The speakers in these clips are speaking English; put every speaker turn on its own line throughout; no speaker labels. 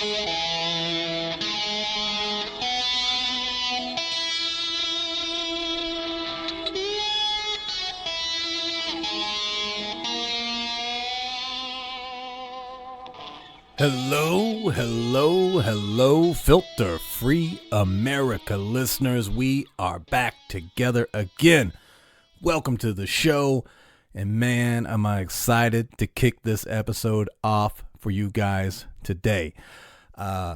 Hello, filter-free America listeners. We are back together again. Welcome to the show, and man, am I excited to kick this episode off for you guys today.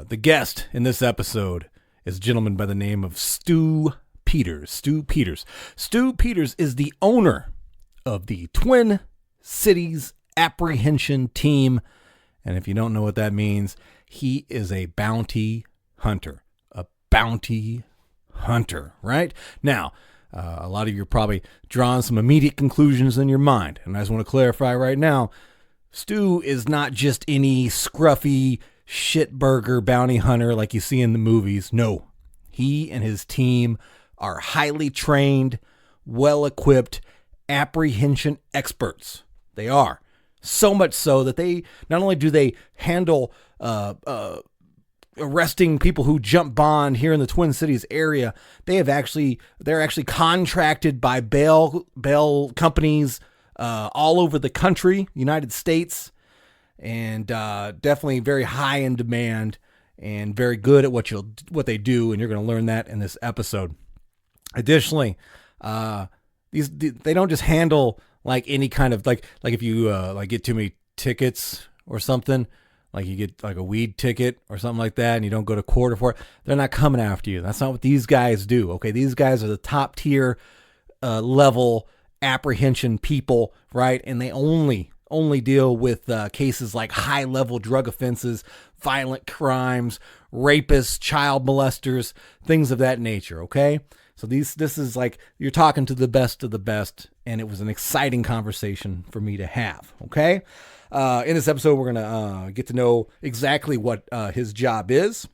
The guest in this episode is a gentleman by the name of Stu Peters. Stu Peters is the owner of the Twin Cities Apprehension Team. And if you don't know what that means, he is a bounty hunter. A bounty hunter, right? Now, a lot of you are probably drawing some immediate conclusions in your mind. And I just want to clarify right now, Stu is not just any scruffy shitburger bounty hunter like you see in the movies. No, he and his team are highly trained, well-equipped apprehension experts. They are. So much so that they not only do they handle arresting people who jump bond here in the Twin Cities area, they're actually contracted by bail companies all over the country, United States, and definitely very high in demand and very good at what they do, and you're going to learn that in this episode. Additionally, they don't just handle like any kind of like if you like get too many tickets or something, like you get like a weed ticket or something like that, and you don't go to court for it, they're not coming after you. That's not what these guys do. Okay, these guys are the top tier level apprehension people, right? And they only deal with cases like high level drug offenses, violent crimes, rapists, child molesters, things of that nature. Okay. So this is like, you're talking to the best of the best, and it was an exciting conversation for me to have, okay? In this episode, we're going to get to know exactly what his job is.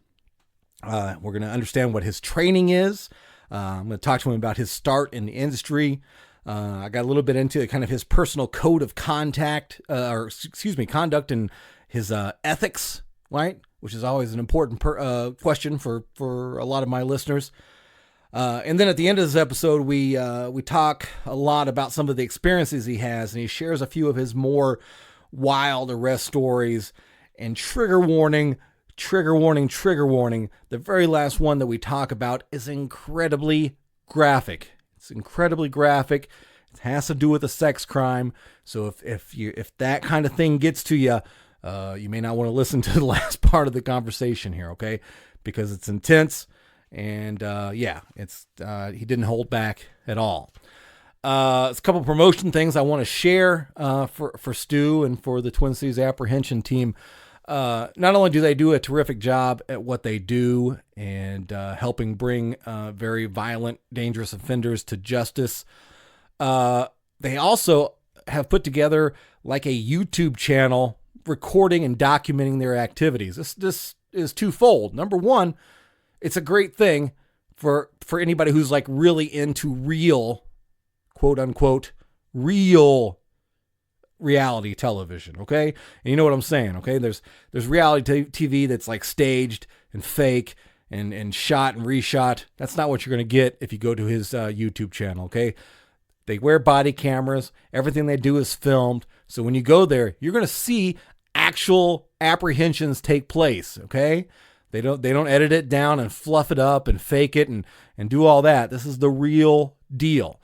We're going to understand what his training is. I'm going to talk to him about his start in the industry. I got a little bit into kind of his personal code of conduct and his ethics, right? Which is always an important question for a lot of my listeners. And then at the end of this episode, we talk a lot about some of the experiences he has, and he shares a few of his more wild arrest stories. And trigger warning. The very last one that we talk about is incredibly graphic. It's incredibly graphic. It has to do with a sex crime. So if that kind of thing gets to you, you may not want to listen to the last part of the conversation here, okay? Because it's intense. And he didn't hold back at all. It's a couple promotion things I want to share for Stu and for the Twin Cities Apprehension Team. Not only do they do a terrific job at what they do and helping bring very violent, dangerous offenders to justice, they also have put together like a YouTube channel recording and documenting their activities. This is twofold. Number one, it's a great thing for anybody who's like really into real, quote unquote, real reality television. Okay. And you know what I'm saying? Okay. There's reality TV that's like staged and fake and shot and reshot. That's not what you're going to get if you go to his YouTube channel. Okay. They wear body cameras. Everything they do is filmed. So when you go there, you're going to see actual apprehensions take place. Okay. They don't edit it down and fluff it up and fake it and do all that. This is the real deal.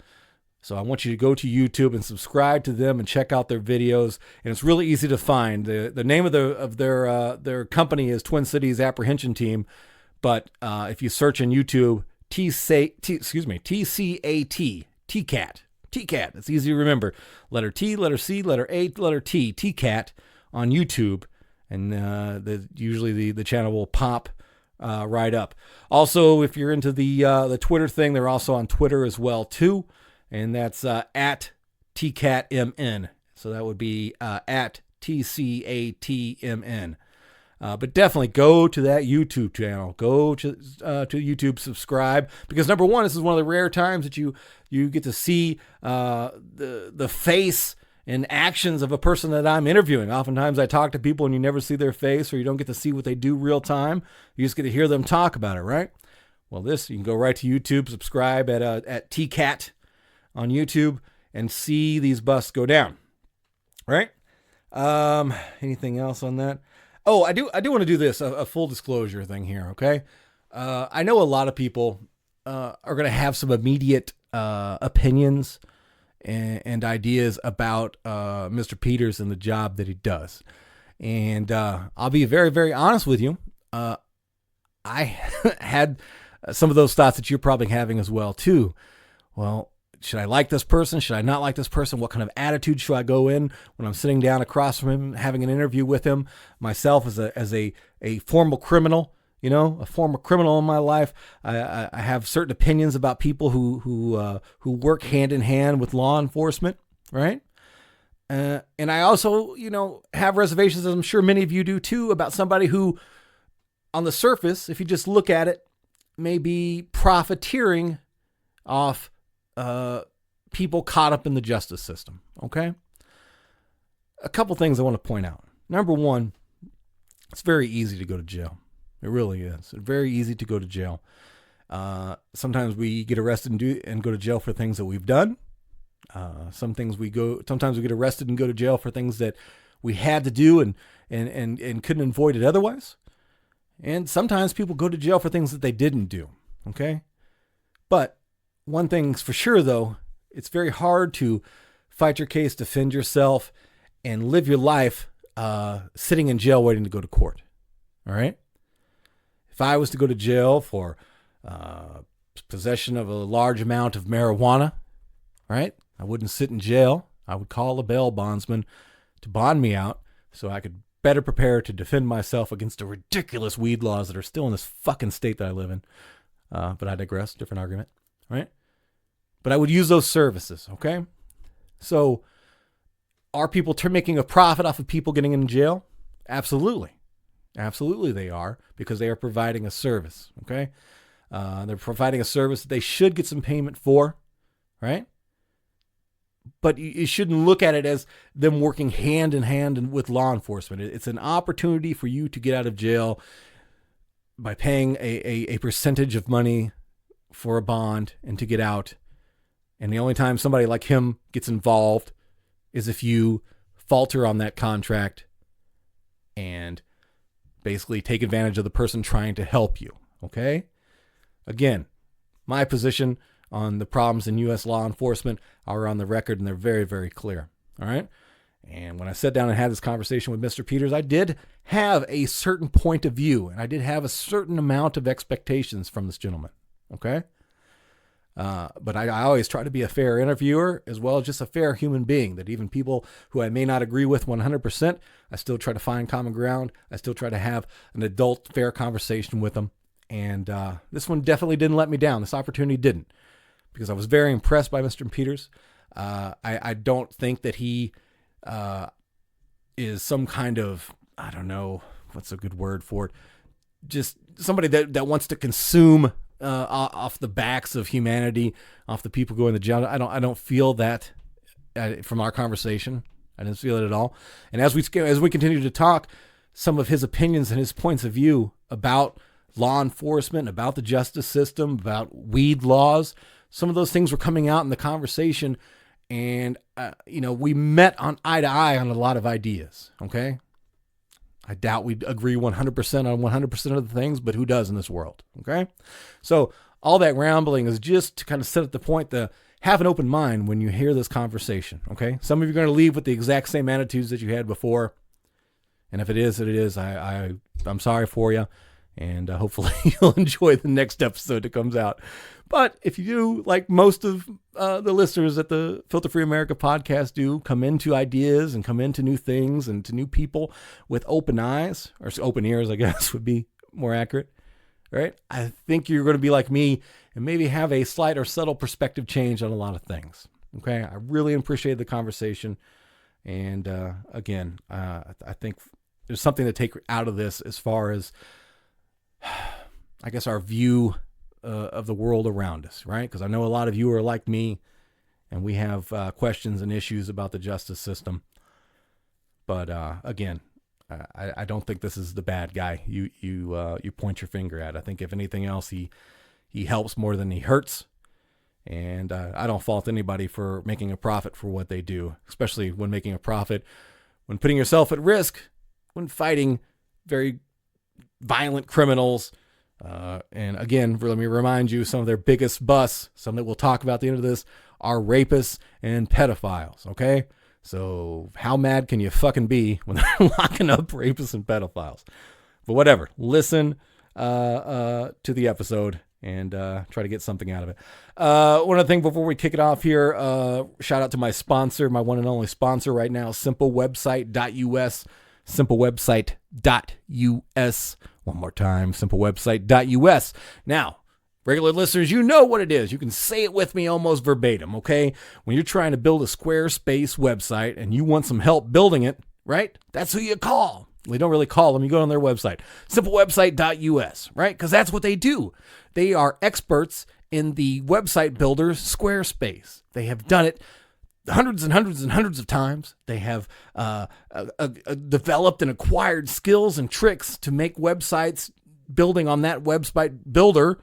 So I want you to go to YouTube and subscribe to them and check out their videos. And it's really easy to find. The name of their company is Twin Cities Apprehension Team. But if you search in YouTube, TCAT, TCAT. It's easy to remember. Letter T, letter C, letter A, letter T, TCAT on YouTube. And usually the channel will pop right up. Also, if you're into the Twitter thing, they're also on Twitter as well too, and that's at TCATMN. So that would be at TCATMN. But definitely go to that YouTube channel. Go to YouTube, subscribe, because number one, this is one of the rare times that you get to see the face and actions of a person that I'm interviewing. Oftentimes I talk to people and you never see their face, or you don't get to see what they do real time. You just get to hear them talk about it, right? Well, this, you can go right to YouTube, subscribe at TCAT on YouTube, and see these busts go down, right? Anything else on that? Oh, I do want to do this, a full disclosure thing here, okay? I know a lot of people are going to have some immediate opinions and ideas about Mr. Peters and the job that he does. And I'll be very, very honest with you. I had some of those thoughts that you're probably having as well, too. Well, should I like this person? Should I not like this person? What kind of attitude should I go in when I'm sitting down across from him, having an interview with him? Myself as a formal criminal, a former criminal in my life. I have certain opinions about people who work hand in hand with law enforcement, right? And I also, have reservations, as I'm sure many of you do too, about somebody who, on the surface, if you just look at it, may be profiteering off people caught up in the justice system. Okay. A couple things I want to point out. Number one, it's very easy to go to jail. It really is. It's very easy to go to jail. Sometimes we get arrested and go to jail for things that we've done. Sometimes we get arrested and go to jail for things that we had to do and couldn't avoid it otherwise. And sometimes people go to jail for things that they didn't do. Okay. But one thing's for sure, though, it's very hard to fight your case, defend yourself, and live your life sitting in jail waiting to go to court. All right? If I was to go to jail for possession of a large amount of marijuana, right, I wouldn't sit in jail. I would call a bail bondsman to bond me out so I could better prepare to defend myself against the ridiculous weed laws that are still in this fucking state that I live in. But I digress. Different argument, right? But I would use those services, okay? So are people making a profit off of people getting in jail? Absolutely. Absolutely they are, because they are providing a service, okay? They're providing a service that they should get some payment for, right? But you shouldn't look at it as them working hand in hand with law enforcement. It's an opportunity for you to get out of jail by paying a percentage of money for a bond and to get out. And the only time somebody like him gets involved is if you falter on that contract and basically take advantage of the person trying to help you. Okay? Again, my position on the problems in U.S. law enforcement are on the record, and they're very, very clear. All right? And when I sat down and had this conversation with Mr. Peters, I did have a certain point of view, and I did have a certain amount of expectations from this gentleman. Okay? But I always try to be a fair interviewer as well as just a fair human being, that even people who I may not agree with 100%, I still try to find common ground. I still try to have an adult, fair conversation with them. And this one definitely didn't let me down. This opportunity didn't, because I was very impressed by Mr. Peters. I don't think that he is some kind of, I don't know, what's a good word for it, just somebody that wants to consume off the backs of humanity, off the people going to jail. I don't feel that from our conversation. I didn't feel it at all. And as we continue to talk, some of his opinions and his points of view about law enforcement, about the justice system, about weed laws, some of those things were coming out in the conversation. And, we met on eye to eye on a lot of ideas. Okay. I doubt we'd agree 100% on 100% of the things, but who does in this world? Okay. So all that rambling is just to kind of set up the point to have an open mind when you hear this conversation. Okay. Some of you are going to leave with the exact same attitudes that you had before. And if it is, it is. I'm sorry for you. And hopefully you'll enjoy the next episode that comes out. But if you do, like most of the listeners at the Filter Free America podcast do, come into ideas and come into new things and to new people with open eyes, or open ears, I guess would be more accurate, right? I think you're going to be like me and maybe have a slight or subtle perspective change on a lot of things. Okay. I really appreciate the conversation. And again, I think there's something to take out of this as far as, I guess, our view of the world around us, right? Because I know a lot of you are like me, and we have questions and issues about the justice system. But again, I don't think this is the bad guy you point your finger at. I think if anything else, he helps more than he hurts. And I don't fault anybody for making a profit for what they do, especially when making a profit, when putting yourself at risk, when fighting very violent criminals. And again, let me remind you, some of their biggest busts, some that we'll talk about at the end of this, are rapists and pedophiles, okay? So how mad can you fucking be when they're locking up rapists and pedophiles? But whatever, listen to the episode and try to get something out of it. One other thing before we kick it off here, shout out to my sponsor, my one and only sponsor right now, simplewebsite.us, simplewebsite.us. One more time, simplewebsite.us. Now, regular listeners, you know what it is. You can say it with me almost verbatim, okay? When you're trying to build a Squarespace website and you want some help building it, right? That's who you call. We don't really call them. You go on their website, simplewebsite.us, right? Because that's what they do. They are experts in the website builder Squarespace. They have done it hundreds and hundreds and hundreds of times. They have developed and acquired skills and tricks to make websites, building on that website builder,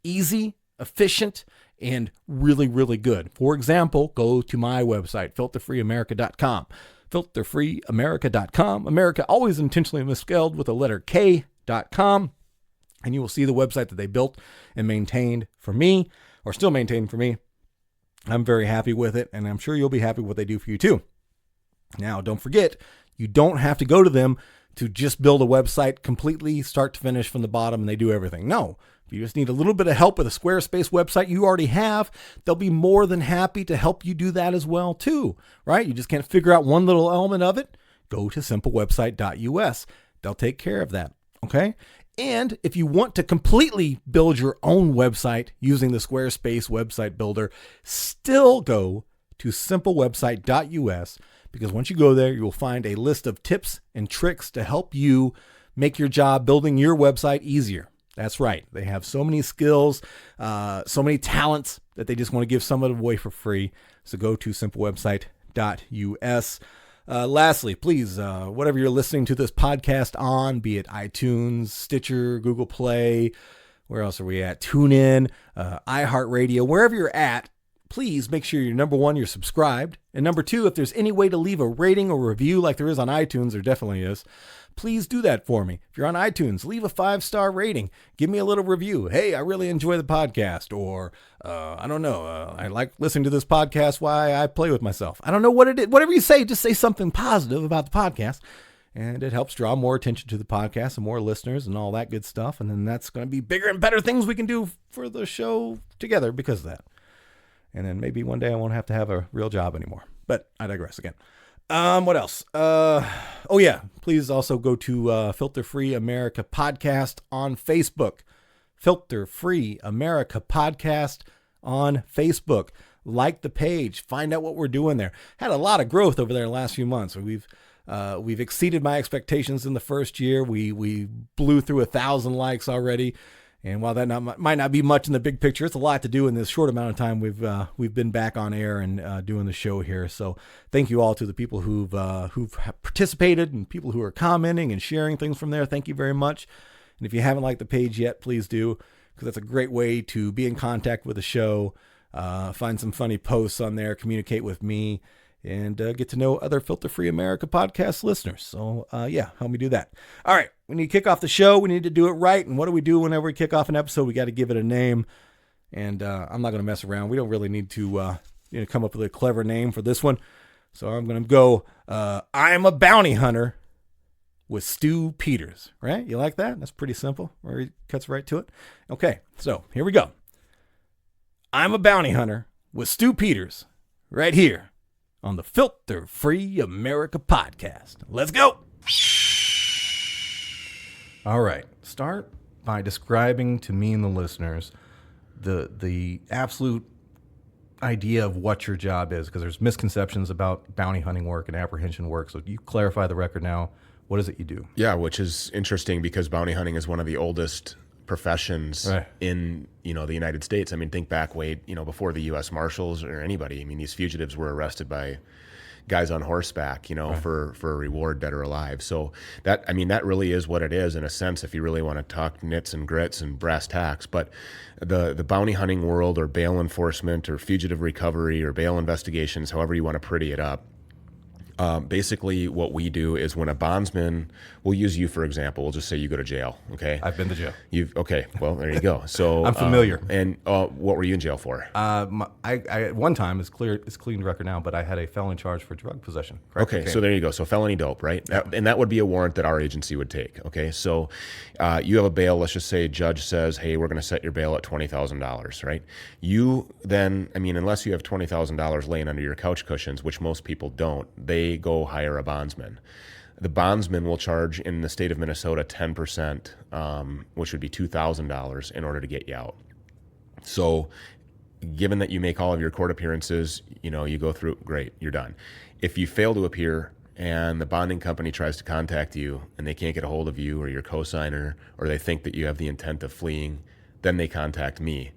easy, efficient, and really, really good. For example, go to my website, filterfreeamerica.com. filterfreeamerica.com. America always intentionally misspelled with a letter K.com. And you will see the website that they built and maintained for me, or still maintain for me. I'm very happy with it, and I'm sure you'll be happy with what they do for you too. Now, don't forget, you don't have to go to them to just build a website completely start to finish from the bottom and they do everything. No, if you just need a little bit of help with a Squarespace website you already have, they'll be more than happy to help you do that as well too, right? You just can't figure out one little element of it. Go to simplewebsite.us. They'll take care of that, okay? And if you want to completely build your own website using the Squarespace website builder, still go to simplewebsite.us, because once you go there, you will find a list of tips and tricks to help you make your job building your website easier. That's right. They have so many skills, so many talents that they just want to give some of it away for free. So go to simplewebsite.us. Lastly, please, whatever you're listening to this podcast on, be it iTunes, Stitcher, Google Play, where else are we at? TuneIn, iHeartRadio, wherever you're at, please make sure you're, number one, you're subscribed. And number two, if there's any way to leave a rating or review like there is on iTunes, there definitely is, please do that for me. If you're on iTunes, leave a 5-star rating. Give me a little review. Hey, I really enjoy the podcast. Or, I don't know, I like listening to this podcast while I play with myself. I don't know what it is. Whatever you say, just say something positive about the podcast. And it helps draw more attention to the podcast and more listeners and all that good stuff. And then that's going to be bigger and better things we can do for the show together because of that. And then maybe one day I won't have to have a real job anymore. But I digress again. What else? Oh yeah, please also go to Filter Free America Podcast on Facebook. Filter Free America Podcast on Facebook. Like the page. Find out what we're doing there. Had a lot of growth over there the last few months. We've exceeded my expectations in the first year. We blew through 1,000 likes already. And while that might not be much in the big picture, it's a lot to do in this short amount of time we've been back on air and doing the show here. So thank you all to the people who've participated and people who are commenting and sharing things from there. Thank you very much. And if you haven't liked the page yet, please do, because that's a great way to be in contact with the show, find some funny posts on there, communicate with me, and get to know other Filter Free America podcast listeners. So, yeah, help me do that. All right, we need to kick off the show. We need to do it right. And what do we do whenever we kick off an episode? We got to give it a name. And I'm not going to mess around. We don't really need to come up with a clever name for this one. So I'm going to go, I'm a bounty hunter with Stu Peters. Right? You like that? That's pretty simple. Where he cuts right to it. Okay, so here we go. I'm a bounty hunter with Stu Peters right here on the Filter Free America podcast. Let's go. All right. Start by describing to me and the listeners the absolute idea of what your job is, because there's misconceptions about bounty hunting work and apprehension work. So you clarify the record now. What is it you do?
Yeah, which is interesting because bounty hunting is one of the oldest professions
Right.
in, the United States. I mean, think back way, before the U.S. Marshals or anybody. I mean, these fugitives were arrested by guys on horseback,
Right.
for a reward, dead or alive. So that really is what it is in a sense, if you really want to talk nits and grits and brass tacks. But the bounty hunting world, or bail enforcement, or fugitive recovery, or bail investigations, however you want to pretty it up, basically what we do is when a bondsman, we'll use you for example, we'll just say you go to jail, okay?
I've been to jail.
Okay, well, there you go. So
I'm familiar.
And what were you in jail for?
I at one time, it's clean record now, but I had a felony charge for drug possession. Correct?
Okay, so there you go. So felony dope, right? And that would be a warrant that our agency would take. Okay, so you have a bail. Let's just say a judge says, hey, we're going to set your bail at $20,000, right? You then, unless you have $20,000 laying under your couch cushions, which most people don't, they go hire a bondsman. The bondsman will charge in the state of Minnesota 10%, which would be $2,000 in order to get you out. So given that you make all of your court appearances, you go through, great, you're done. If you fail to appear and the bonding company tries to contact you and they can't get a hold of you or your cosigner, or they think that you have the intent of fleeing, then they contact me.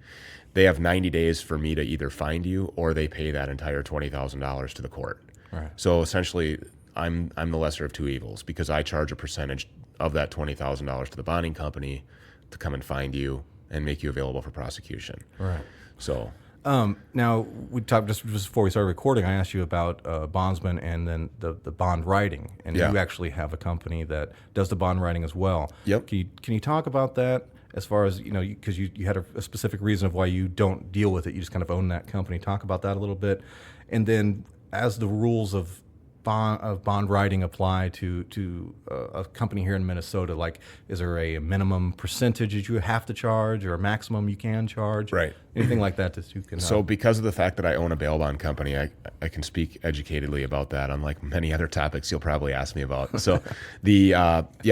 They have 90 days for me to either find you, or they pay that entire $20,000 to the court.
Right.
So essentially, I'm the lesser of two evils, because I charge a percentage of that $20,000 to the bonding company to come and find you and make you available for prosecution.
Right.
So
now we talked just before we started recording. I asked you about bondsman and then the bond writing, and
Yeah.
you actually have a company that does the bond writing as well.
Yep.
Can you talk about that as far as because you had a specific reason of why you don't deal with it. You just kind of own that company. Talk about that a little bit, and then as the rules of bond writing apply to a company here in Minnesota, like, is there a minimum percentage that you have to charge or a maximum you can charge?
Right.
Anything like that that you can.
So because of the fact that I own a bail bond company, I can speak educatedly about that, unlike many other topics you'll probably ask me about. So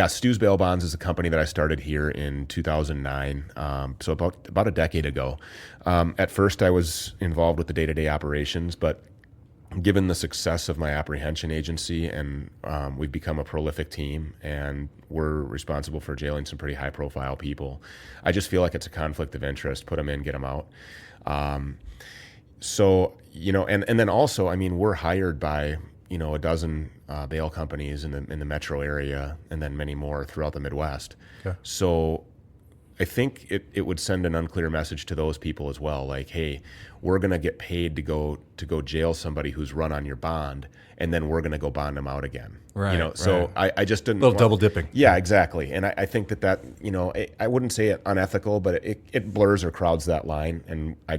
Stu's Bail Bonds is a company that I started here in 2009, so about a decade ago. At first I was involved with the day-to-day operations, but given the success of my apprehension agency, and we've become a prolific team, and we're responsible for jailing some pretty high-profile people, I just feel like it's a conflict of interest. Put them in, get them out. And then also, we're hired by a dozen bail companies in the metro area, and then many more throughout the Midwest.
Okay.
So I think it would send an unclear message to those people as well, like, hey, we're going to get paid to go jail somebody who's run on your bond, and then we're going to go bond them out again.
Right.
So
right.
I just didn't.
A little double dipping.
Yeah, exactly. And I think that I wouldn't say it unethical, but it blurs or crowds that line, and I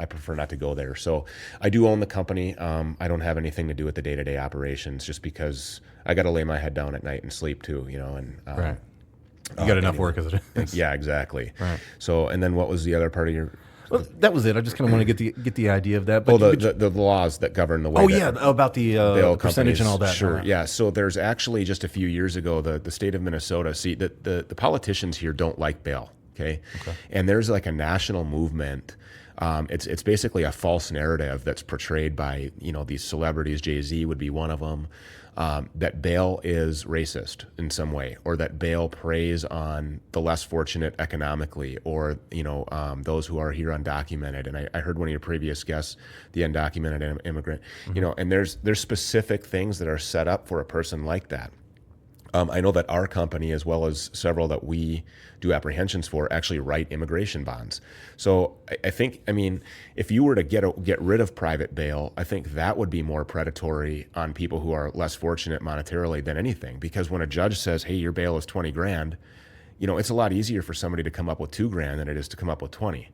prefer not to go there. So I do own the company. I don't have anything to do with the day-to-day operations, just because I got to lay my head down at night and sleep too, and
right. You got enough work as it is.
Yeah, exactly.
Right.
So, and then what was the other part of your?
Well, that was it. I just kind of want to get the idea of that.
But the laws that govern the way.
Oh yeah, about the percentage and all that.
Sure.
Right.
Yeah. So there's actually just a few years ago, the state of Minnesota. See, the politicians here don't like bail. Okay. And there's like a national movement. It's basically a false narrative that's portrayed by these celebrities. Jay-Z would be one of them. That bail is racist in some way, or that bail preys on the less fortunate economically, or those who are here undocumented. And I heard one of your previous guests, the undocumented immigrant.
Mm-hmm.
And there's specific things that are set up for a person like that. I know that our company, as well as several that we do apprehensions for, actually write immigration bonds. So I think, if you were to get rid of private bail, I think that would be more predatory on people who are less fortunate monetarily than anything. Because when a judge says, hey, your bail is 20 grand, it's a lot easier for somebody to come up with 2 grand than it is to come up with 20.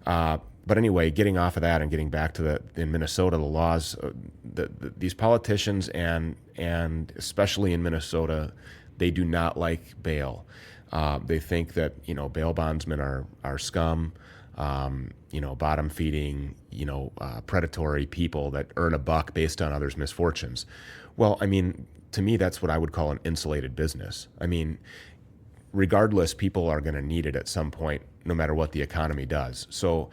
But anyway, getting off of that and getting back to in Minnesota, the laws, these politicians and especially in Minnesota, they do not like bail. They think that bail bondsmen are scum, bottom feeding, predatory people that earn a buck based on others' misfortunes. Well, to me, that's what I would call an insulated business. Regardless, people are going to need it at some point, no matter what the economy does. So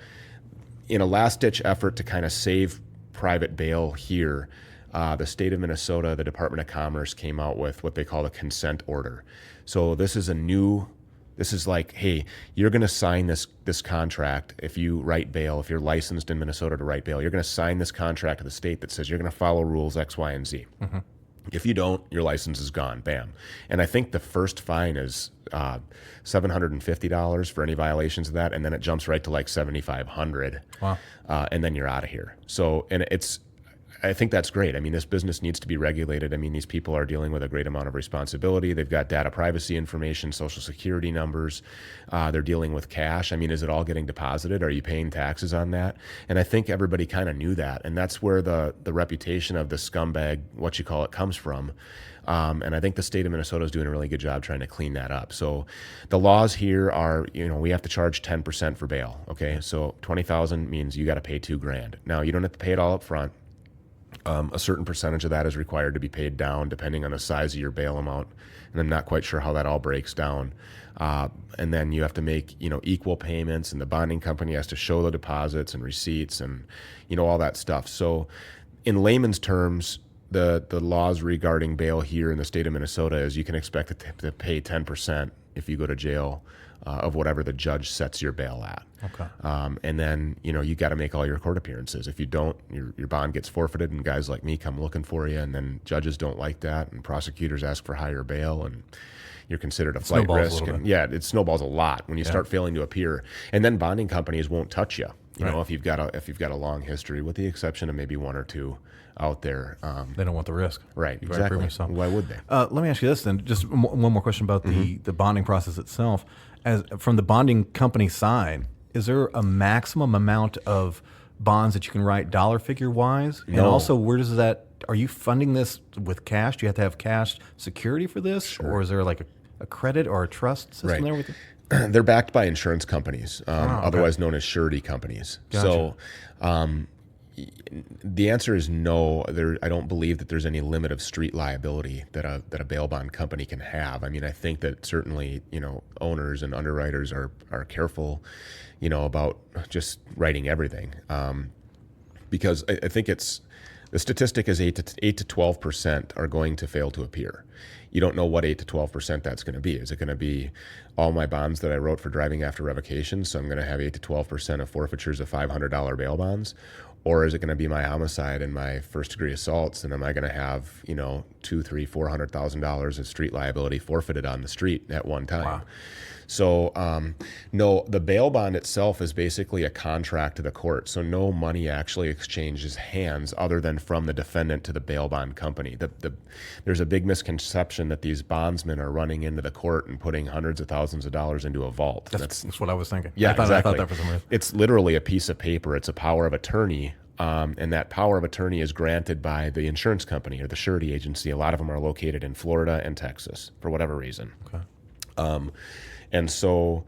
in a last-ditch effort to kind of save private bail here, the state of Minnesota, the Department of Commerce came out with what they call a consent order. So this is a new This is like, hey, you're going to sign this contract. If you write bail, if you're licensed in Minnesota to write bail, you're going to sign this contract to the state that says you're going to follow rules X, Y, and Z. Mm-hmm. If you don't, your license is gone. Bam. And I think the first fine is $750 for any violations of that, and then it jumps right to like $7,500.
Wow.
And then you're out of here. So, and I think that's great. I mean, this business needs to be regulated. I mean, these people are dealing with a great amount of responsibility. They've got data privacy information, social security numbers. They're dealing with cash. I mean, is it all getting deposited? Are you paying taxes on that? And I think everybody kind of knew that. And that's where the reputation of the scumbag, what you call it, comes from. And I think the state of Minnesota is doing a really good job trying to clean that up. So the laws here are, we have to charge 10% for bail. Okay. So $20,000 means you got to pay $2,000. Now you don't have to pay it all up front. A certain percentage of that is required to be paid down depending on the size of your bail amount. And I'm not quite sure how that all breaks down. And then you have to make, equal payments, and the bonding company has to show the deposits and receipts and, all that stuff. So in layman's terms, the laws regarding bail here in the state of Minnesota is you can expect to pay 10% if you go to jail of whatever the judge sets your bail at.
Okay.
And then, you got to make all your court appearances. If you don't, your bond gets forfeited, and guys like me come looking for you, and then judges don't like that, and prosecutors ask for higher bail, and you're considered a flight risk. And yeah, it snowballs a lot when you start failing to appear. And then bonding companies won't touch you. If you've got a long history, with the exception of maybe one or two out there.
They don't want the risk.
Right, exactly. Why would they?
Let me ask you this then. Just one more question about the bonding process itself. As from the bonding company side, is there a maximum amount of bonds that you can write dollar figure wise?
No.
And also, are you funding this with cash? Do you have to have cash security for this?
Sure.
Or is there like a credit or a trust system there with it?
They're backed by insurance companies, otherwise known as surety companies.
Gotcha.
So the answer is no. I don't believe that there's any limit of street liability that a bail bond company can have. I mean, I think that certainly, owners and underwriters are careful, about just writing everything. Because I think the statistic is 8 to 12% are going to fail to appear. You don't know what 8 to 12% that's going to be. Is it going to be all my bonds that I wrote for driving after revocation? So I'm going to have 8 to 12% of forfeitures of $500 bail bonds. Or is it going to be my homicide and my first degree assaults? And am I going to have, $200,000, $300,000, $400,000 of street liability forfeited on the street at one time?
Wow.
So, no, the bail bond itself is basically a contract to the court. So no money actually exchanges hands other than from the defendant to the bail bond company. There's a big misconception that these bondsmen are running into the court and putting hundreds of thousands of dollars into a vault.
That's what I was thinking.
Yeah,
exactly. I thought that for some reason.
It's literally a piece of paper. It's a power of attorney. And that power of attorney is granted by the insurance company or the surety agency. A lot of them are located in Florida and Texas for whatever reason.
Okay.
And so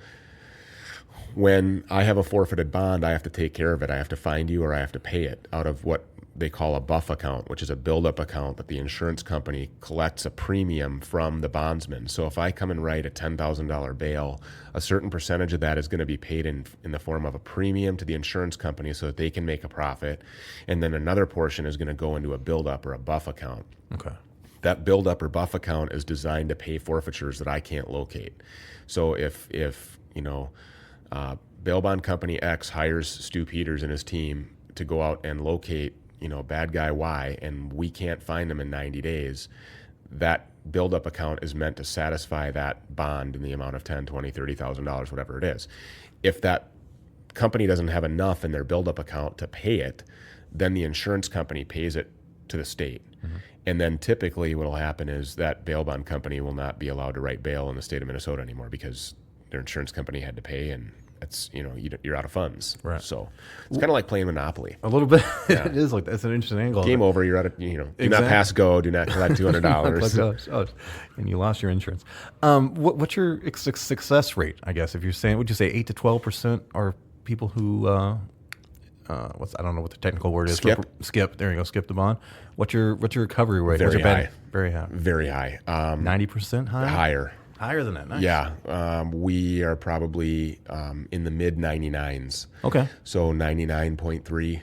when I have a forfeited bond, I have to take care of it. I have to find you, or I have to pay it out of what they call a buff account, which is a buildup account that the insurance company collects a premium from the bondsman. So if I come and write a $10,000 bail, a certain percentage of that is going to be paid in the form of a premium to the insurance company so that they can make a profit. And then another portion is going to go into a buildup or a buff account.
Okay.
That buildup or buff account is designed to pay forfeitures that I can't locate. So if bail bond company X hires Stu Peters and his team to go out and locate, bad guy Y, and we can't find them in 90 days, that buildup account is meant to satisfy that bond in the amount of $10,000, $20,000, $30,000, whatever it is. If that company doesn't have enough in their buildup account to pay it, then the insurance company pays it to the state. Mm-hmm. And then typically what will happen is that bail bond company will not be allowed to write bail in the state of Minnesota anymore because their insurance company had to pay, and it's, you're out of funds.
Right.
So it's kind of like playing Monopoly.
A little bit.
Yeah.
It is like that's an interesting angle.
Game over. You're out of, do not pass go. Do not collect $200.
And you lost your insurance. What's your success rate? I guess if you're saying, would you say 8 to 12% are people who I don't know what the technical word is. Skip. There you go. Skip the bond. What's your recovery rate?
Very high.
Very high.
Very high.
90% high.
Higher.
Higher than that. Nice.
Yeah. We are probably in the mid 99s.
Okay.
So 99.3,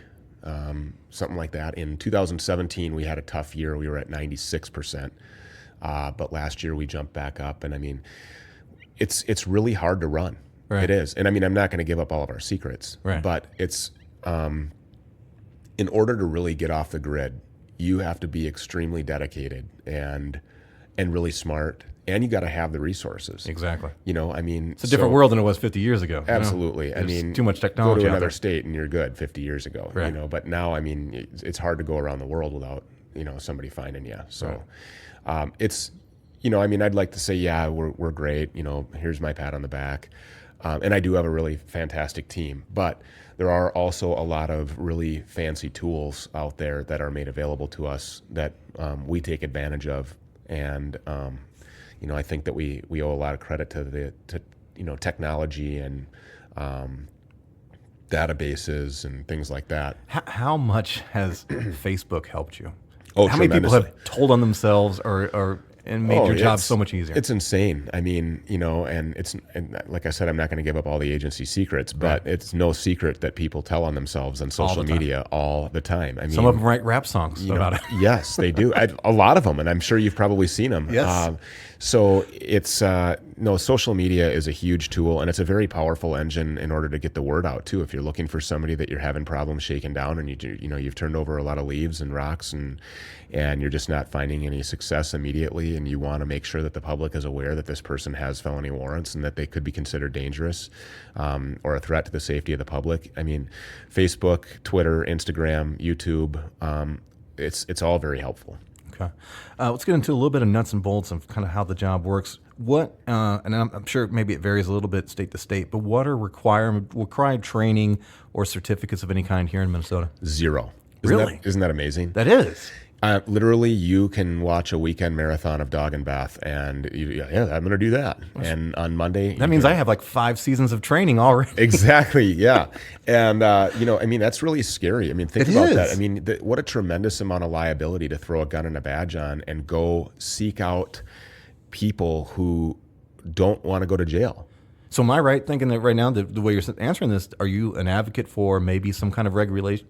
something like that. In 2017, we had a tough year. We were at 96%. But last year we jumped back up, and I mean, it's really hard to run.
Right.
It is. And I mean, I'm not going to give up all of our secrets,
Right.
but it's, in order to really get off the grid, you have to be extremely dedicated and really smart, and you got to have the resources.
Exactly.
You know, I mean,
It's a different world than it was 50 years ago.
Absolutely.
You know?
I mean,
too much technology.
Go to
out
another
there.
state and you're good 50 years ago,
Right.
you know, but now, I mean, it's hard to go around the world without, you know, somebody finding you. So, it's, you know, I mean, I'd like to say, yeah, we're great. You know, here's my pat on the back. And I do have a really fantastic team, but there are also a lot of really fancy tools out there that are made available to us that we take advantage of. And, you know, I think that we owe a lot of credit to you know, technology and databases and things like that.
How much has Facebook helped you?
Oh,
how many people
tremendously.
have told on themselves and made your job so much easier?
It's insane. I mean, you know, and like I said, I'm not going to give up all the agency secrets, but it's no secret that people tell on themselves on social media all the time. I mean,
some of them write rap songs about it.
Yes, they do. A lot of them, and I'm sure you've probably seen them.
Yes.
So it's no, social media is a huge tool, and it's a very powerful engine in order to get the word out too. If you're looking for somebody that you're having problems shaking down, and you know you've turned over a lot of leaves and rocks, and you're just not finding any success immediately, and you want to make sure that the public is aware that this person has felony warrants and that they could be considered dangerous or a threat to the safety of the public. I mean, Facebook, Twitter, Instagram, YouTube, it's all very helpful.
Okay. Let's get into a little bit of nuts and bolts of kind of how the job works. What, and I'm sure maybe it varies a little bit state to state, but what are required training or certificates of any kind here in Minnesota?
Zero.
Really?
Isn't that amazing?
That is.
Literally, you can watch a weekend marathon of Dog and Bath, and I'm going to do that. And on Monday,
That means I have like 5 seasons of training already.
Exactly, yeah. And, you know, I mean, that's really scary. I mean, think about that. I mean, what a tremendous amount of liability to throw a gun and a badge on and go seek out people who don't want to go to jail.
So am I right thinking that right now, the way you're answering this, are you an advocate for maybe some kind of regulation?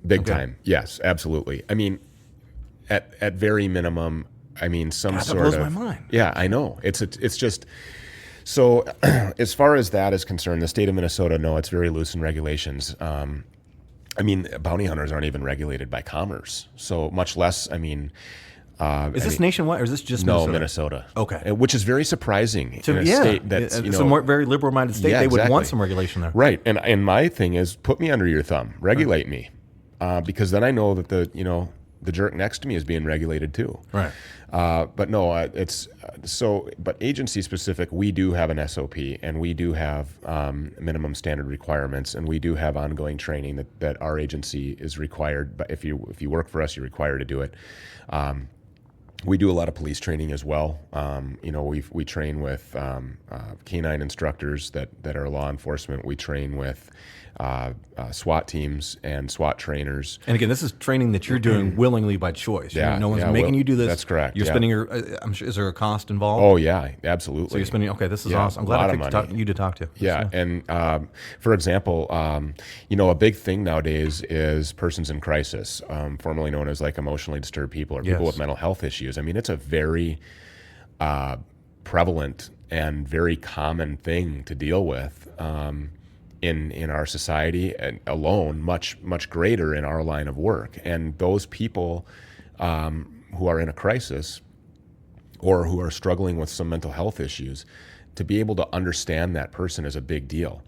Big time. Yes, absolutely. I mean, at very minimum, I mean, some
God,
sort
that blows
of.
my mind.
Yeah, I know. It's just. So, as far as that is concerned, the state of Minnesota, no, it's very loose in regulations. I mean, bounty hunters aren't even regulated by Commerce, so much less. I mean,
is this nationwide or is this just
Minnesota?
Okay,
which is very surprising in a state that's
it's a more very liberal-minded state. They would want some regulation there,
right? And my thing is, put me under your thumb, regulate me, because then I know that the jerk next to me is being regulated too.
Right.
But no, it's so. But agency specific, we do have an SOP, and we do have minimum standard requirements, and we do have ongoing training that our agency is required. But if you work for us, you're required to do it. We do a lot of police training as well. You know, we train with canine instructors that are law enforcement. We train with SWAT teams and SWAT trainers.
And again, this is training that you're doing willingly by choice.
Yeah,
no one's making you do this.
That's correct.
You're spending your. I'm sure. Is there a cost involved?
Oh yeah, absolutely.
So you're spending. Okay, this is awesome. I'm glad I picked you to talk to.
Yeah, and for example, you know, a big thing nowadays is persons in crisis, formerly known as like emotionally disturbed people or people with mental health issues. I mean, it's a very prevalent and very common thing to deal with. In our society and alone, much greater in our line of work. And those people who are in a crisis or who are struggling with some mental health issues, to be able to understand that person is a big deal.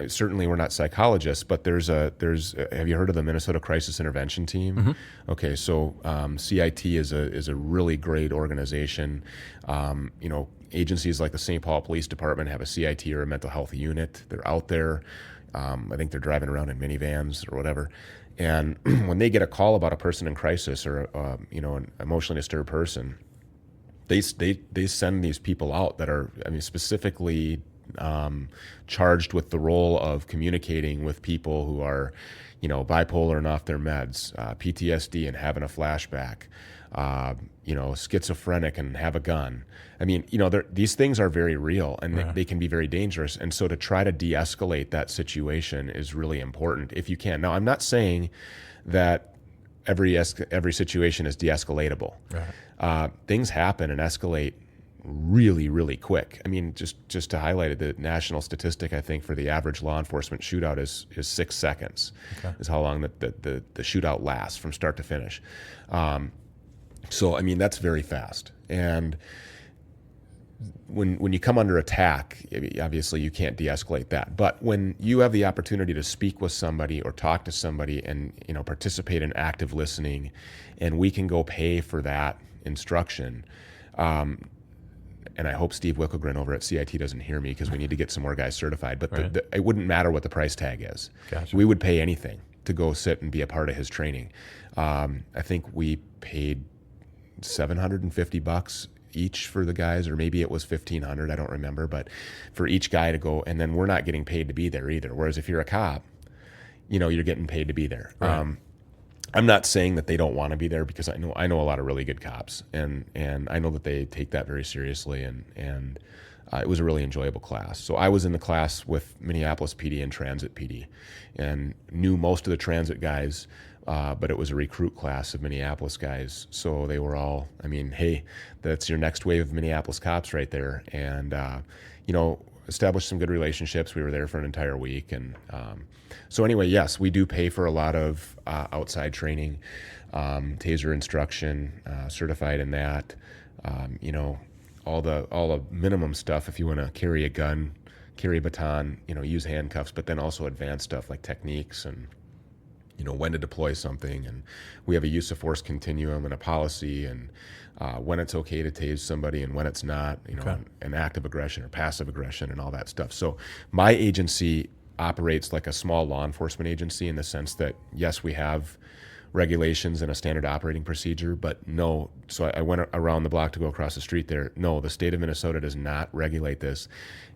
Certainly, we're not psychologists, but there's have you heard of the Minnesota Crisis Intervention Team? Mm-hmm. Okay, so CIT is a really great organization. You know, agencies like the St. Paul Police Department have a CIT or a mental health unit. They're out there. I think they're driving around in minivans or whatever. And when they get a call about a person in crisis or you know, an emotionally disturbed person, they send these people out that are, I mean, specifically charged with the role of communicating with people who are, you know, bipolar and off their meds, PTSD and having a flashback, you know, schizophrenic and have a gun. I mean, you know, these things are very real and they can be very dangerous. And so to try to de-escalate that situation is really important if you can. Now, I'm not saying that every situation is de-escalatable. Right. Things happen and escalate really, really quick. I mean, just to highlight it, the national statistic, I think, for the average law enforcement shootout is 6 seconds. Okay. Is how long the shootout lasts from start to finish. So, I mean, that's very fast. And when you come under attack, obviously you can't de-escalate that. But when you have the opportunity to speak with somebody or talk to somebody and, participate in active listening, and we can go pay for that instruction, and I hope Steve Wickelgren over at CIT doesn't hear me, because we need to get some more guys certified. But right. It wouldn't matter what the price tag is. Gotcha. We would pay anything to go sit and be a part of his training. I think we paid $750 each for the guys, or maybe it was $1,500. I don't remember. But for each guy to go, and then we're not getting paid to be there either. Whereas if you're a cop, you're getting paid to be there. Right. I'm not saying that they don't want to be there, because I know a lot of really good cops, and I know that they take that very seriously, and it was a really enjoyable class. So I was in the class with Minneapolis PD and Transit PD, and knew most of the Transit guys, but it was a recruit class of Minneapolis guys. So they were all, hey, that's your next wave of Minneapolis cops right there, and established some good relationships. We were there for an entire week, and so anyway, yes, we do pay for a lot of outside training, taser instruction, certified in that, all the minimum stuff. If you want to carry a gun, carry a baton, use handcuffs, but then also advanced stuff like techniques and when to deploy something, and we have a use of force continuum and a policy, and when it's okay to tase somebody and when it's not, okay. and active aggression or passive aggression and all that stuff. So my agency operates like a small law enforcement agency, in the sense that, yes, we have regulations and a standard operating procedure, but no. So I went around the block to go across the street there. No, the state of Minnesota does not regulate this.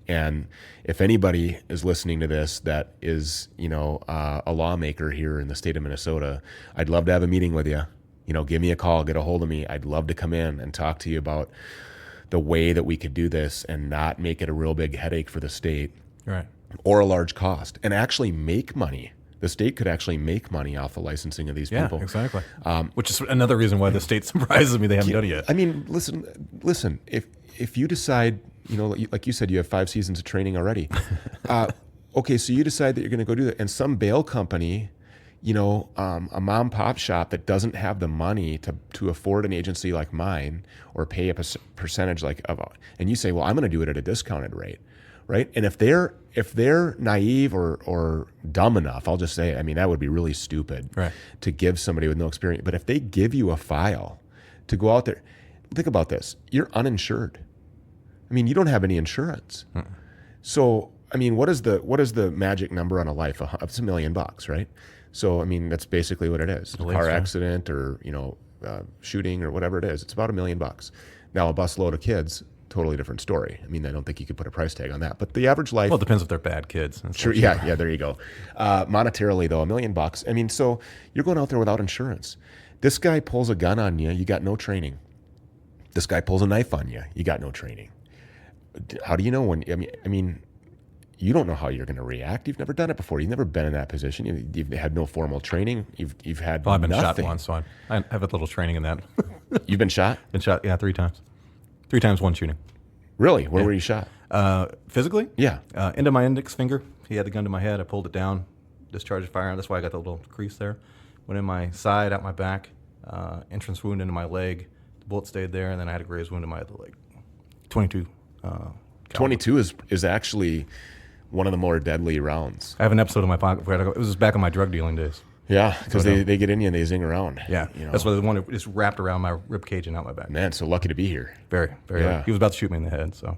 And if anybody is listening to this that is, a lawmaker here in the state of Minnesota, I'd love to have a meeting with you. Give me a call, get a hold of me. I'd love to come in and talk to you about the way that we could do this and not make it a real big headache for the state,
right,
or a large cost, and actually make money. The state could actually make money off the licensing of these people.
Yeah, exactly. Which is another reason why the state surprises me they haven't done it yet.
I mean, listen. If you decide, like you said, you have 5 seasons of training already. Okay, so you decide that you're going to go do that, and some bail company, a mom pop shop that doesn't have the money to afford an agency like mine, or pay a percentage and you say, well, I'm going to do it at a discounted rate. Right. And if they're naive or dumb enough, I'll just say, that would be really stupid,
right,
to give somebody with no experience. But if they give you a file to go out there, think about this. You're uninsured. You don't have any insurance. Mm-mm. So, what is the magic number on a life? It's $1 million, right? So, that's basically what it is. A car accident or, shooting or whatever it is. It's about $1 million. Now, a busload of kids, totally different story. I don't think you could put a price tag on that. But the average life...
Well, it depends if they're bad kids.
Sure, yeah, there you go. Monetarily, though, $1 million. So you're going out there without insurance. This guy pulls a gun on you, you got no training. This guy pulls a knife on you, you got no training. How do you know when... you don't know how you're going to react. You've never done it before. You've never been in that position. You've had no formal training. You've had
I've been
nothing.
Shot once, so I have a little training in that.
You've been shot?
Been shot, yeah, 3 times. 3 times, 1 shooting.
Really? Where were you shot?
Physically?
Yeah.
Into my index finger. He had the gun to my head. I pulled it down, discharged the firearm. That's why I got the little crease there. Went in my side, out my back, entrance wound into my leg. The bullet stayed there, and then I had a grazed wound in my other leg. 22.
22 is actually one of the more deadly rounds.
I have an episode in my pocket where it was back in my drug dealing days.
Yeah, because they get in you and they zing around.
Yeah, that's why the one just wrapped around my rib cage and out my back.
Man, so lucky to be here.
Very, very. Yeah. He was about to shoot me in the head, so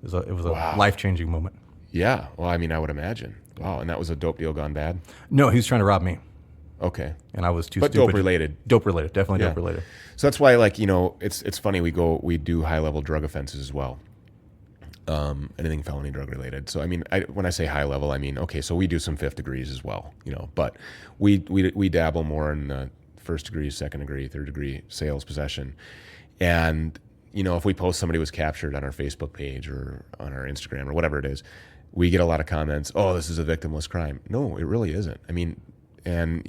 it was a life-changing moment.
Yeah, well, I would imagine. Wow, and that was a dope deal gone bad?
No, he was trying to rob me.
Okay.
And I was too stupid.
But dope-related.
Dope-related, definitely dope-related.
So that's why, it's funny, we do high-level drug offenses as well. Anything felony drug related. So when I say high level, okay, so we do some 5th degrees as well, but we dabble more in 1st degree, 2nd degree, 3rd degree sales, possession. And if we post somebody was captured on our Facebook page or on our Instagram or whatever it is, we get a lot of comments, oh, this is a victimless crime. No, it really isn't. And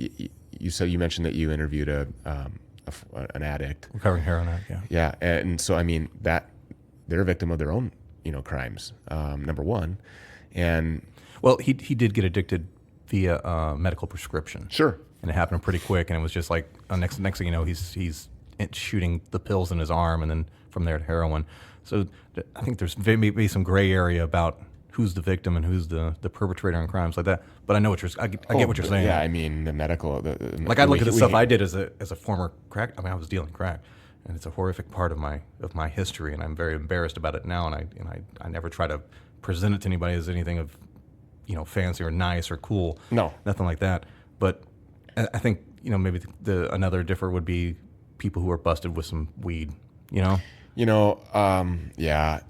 you mentioned that you interviewed an addict,
recovering heroin addict.
Yeah. And so they're a victim of their own, crimes. Number one, and
Well, he did get addicted via medical prescription.
sure,
And it happened pretty quick, and it was just like next thing you know, he's shooting the pills in his arm, and then from there to heroin. So I think there's maybe some gray area about who's the victim and who's the perpetrator in crimes like that. But I know I get what you're saying.
Yeah, I mean the medical.
Like I look at the stuff I did as a former crack. I mean, I was dealing crack, and it's a horrific part of my history, and I'm very embarrassed about it now. And I never try to present it to anybody as anything of, fancy or nice or cool.
No,
nothing like that. But I think maybe another differ would be people who are busted with some weed.
Yeah,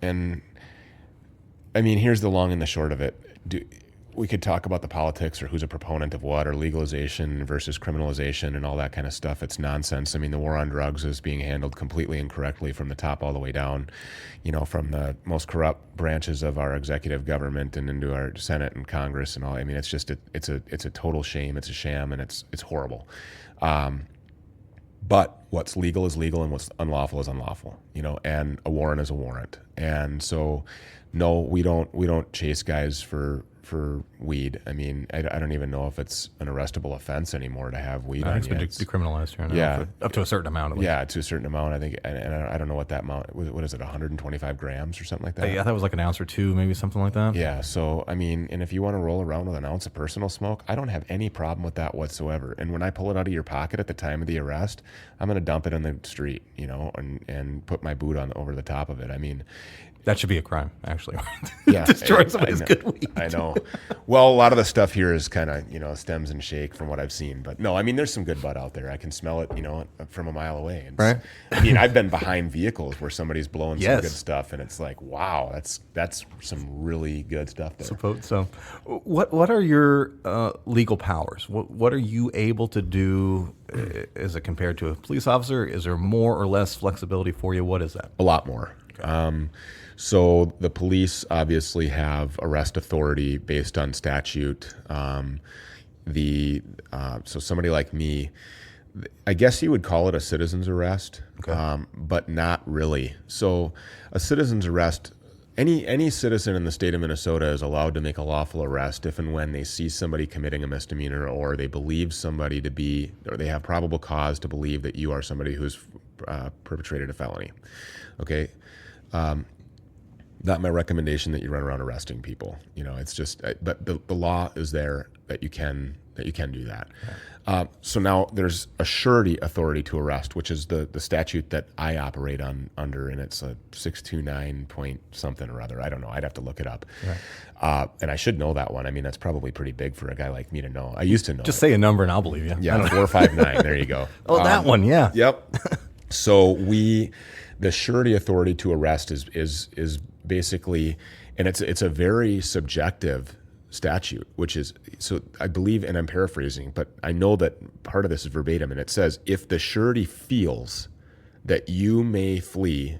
and I mean, here's the long and the short of it. We could talk about the politics or who's a proponent of what, or legalization versus criminalization and all that kind of stuff. It's nonsense. I mean, the war on drugs is being handled completely incorrectly from the top all the way down, from the most corrupt branches of our executive government and into our Senate and Congress and all. I mean, it's just it's a total shame. It's a sham, and it's horrible. But what's legal is legal, and what's unlawful is unlawful. And a warrant is a warrant. And so, no, we don't chase guys for weed. I mean, I don't even know if it's an arrestable offense anymore to have weed.
It's been decriminalized here now.
Yeah,
up to a certain amount. At least.
Yeah, to a certain amount. I think, and I don't know what that amount. What is it? 125 grams or something like that.
Yeah, that was like an ounce or two, maybe something like that.
Yeah. So I mean, and if you want to roll around with an ounce of personal smoke, I don't have any problem with that whatsoever. And when I pull it out of your pocket at the time of the arrest, I'm going to dump it in the street, and put my boot on over the top of it. I mean.
That should be a crime, actually.
Yeah,
destroying somebody's good weed.
I know. Well, a lot of the stuff here is kind of, stems and shake from what I've seen. But no, I mean, there's some good bud out there. I can smell it, from a mile away.
Right.
I mean, I've been behind vehicles where somebody's blowing
Yes.
some good stuff, and it's like, wow, that's some really good stuff there.
So, what are your legal powers? What are you able to do as it compared to a police officer? Is there more or less flexibility for you? What is that?
A lot more. Okay. So the police obviously have arrest authority based on statute. So somebody like me, I guess you would call it a citizen's arrest, okay. But not really. So a citizen's arrest, any citizen in the state of Minnesota is allowed to make a lawful arrest if and when they see somebody committing a misdemeanor, or they believe somebody to be, or they have probable cause to believe that you are somebody who's perpetrated a felony. Okay. Not my recommendation that you run around arresting people. It's just, but the law is there that you can do that. Yeah. So now there's a surety authority to arrest, which is the statute that I operate under, and it's a 629 point something or other. I don't know. I'd have to look it up. Right. And I should know that one. I mean, that's probably pretty big for a guy like me to know. I used to know.
Just say a number and I'll believe you.
Yeah, 459. There you go.
Oh, that one. Yeah.
Yep. So the surety authority to arrest is basically, and it's a very subjective statute, which is, so I believe, and I'm paraphrasing, but I know that part of this is verbatim, and it says, if the surety feels that you may flee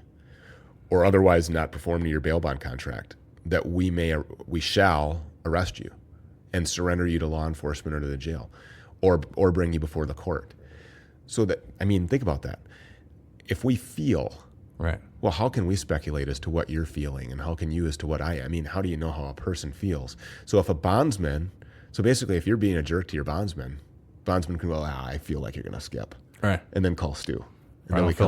or otherwise not perform to your bail bond contract, that we shall arrest you and surrender you to law enforcement or to the jail, or bring you before the court. So that, I mean, think about that. If we feel,
right.
Well, how can we speculate as to what you're feeling, and how can you as to what I am? I mean, how do you know how a person feels? So if a bondsman, so basically if you're being a jerk to your bondsman can go, I feel like you're going to skip.
Right.
And then call Stu.
I don't feel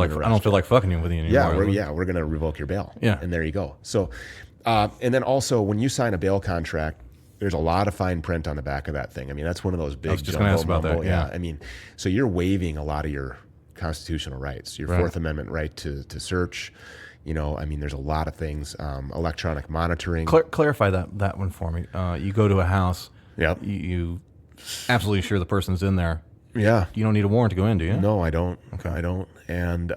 like fucking you with you anymore.
We're going to revoke your bail.
Yeah.
And there you go. So, and then also when you sign a bail contract, there's a lot of fine print on the back of that thing. I mean, that's one of those big.
I was just going to ask about that.
Yeah. I mean, so you're waiving a lot of your constitutional rights, your Fourth Amendment right to search. I mean, there's a lot of things. Electronic monitoring.
Clarify that one for me. You go to a house.
Yep.
You absolutely sure the person's in there.
Yeah.
You don't need a warrant to go in, do you?
No, I don't.
Okay.
I don't. And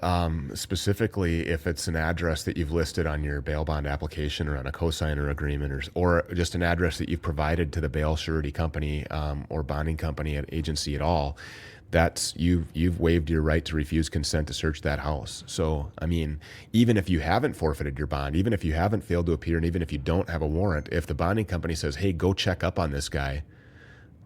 specifically, if it's an address that you've listed on your bail bond application or on a cosigner agreement, or just an address that you've provided to the bail surety company or bonding company agency at all, that's you've waived your right to refuse consent to search that house. So, I mean, even if you haven't forfeited your bond, even if you haven't failed to appear, and even if you don't have a warrant, if the bonding company says, hey, go check up on this guy,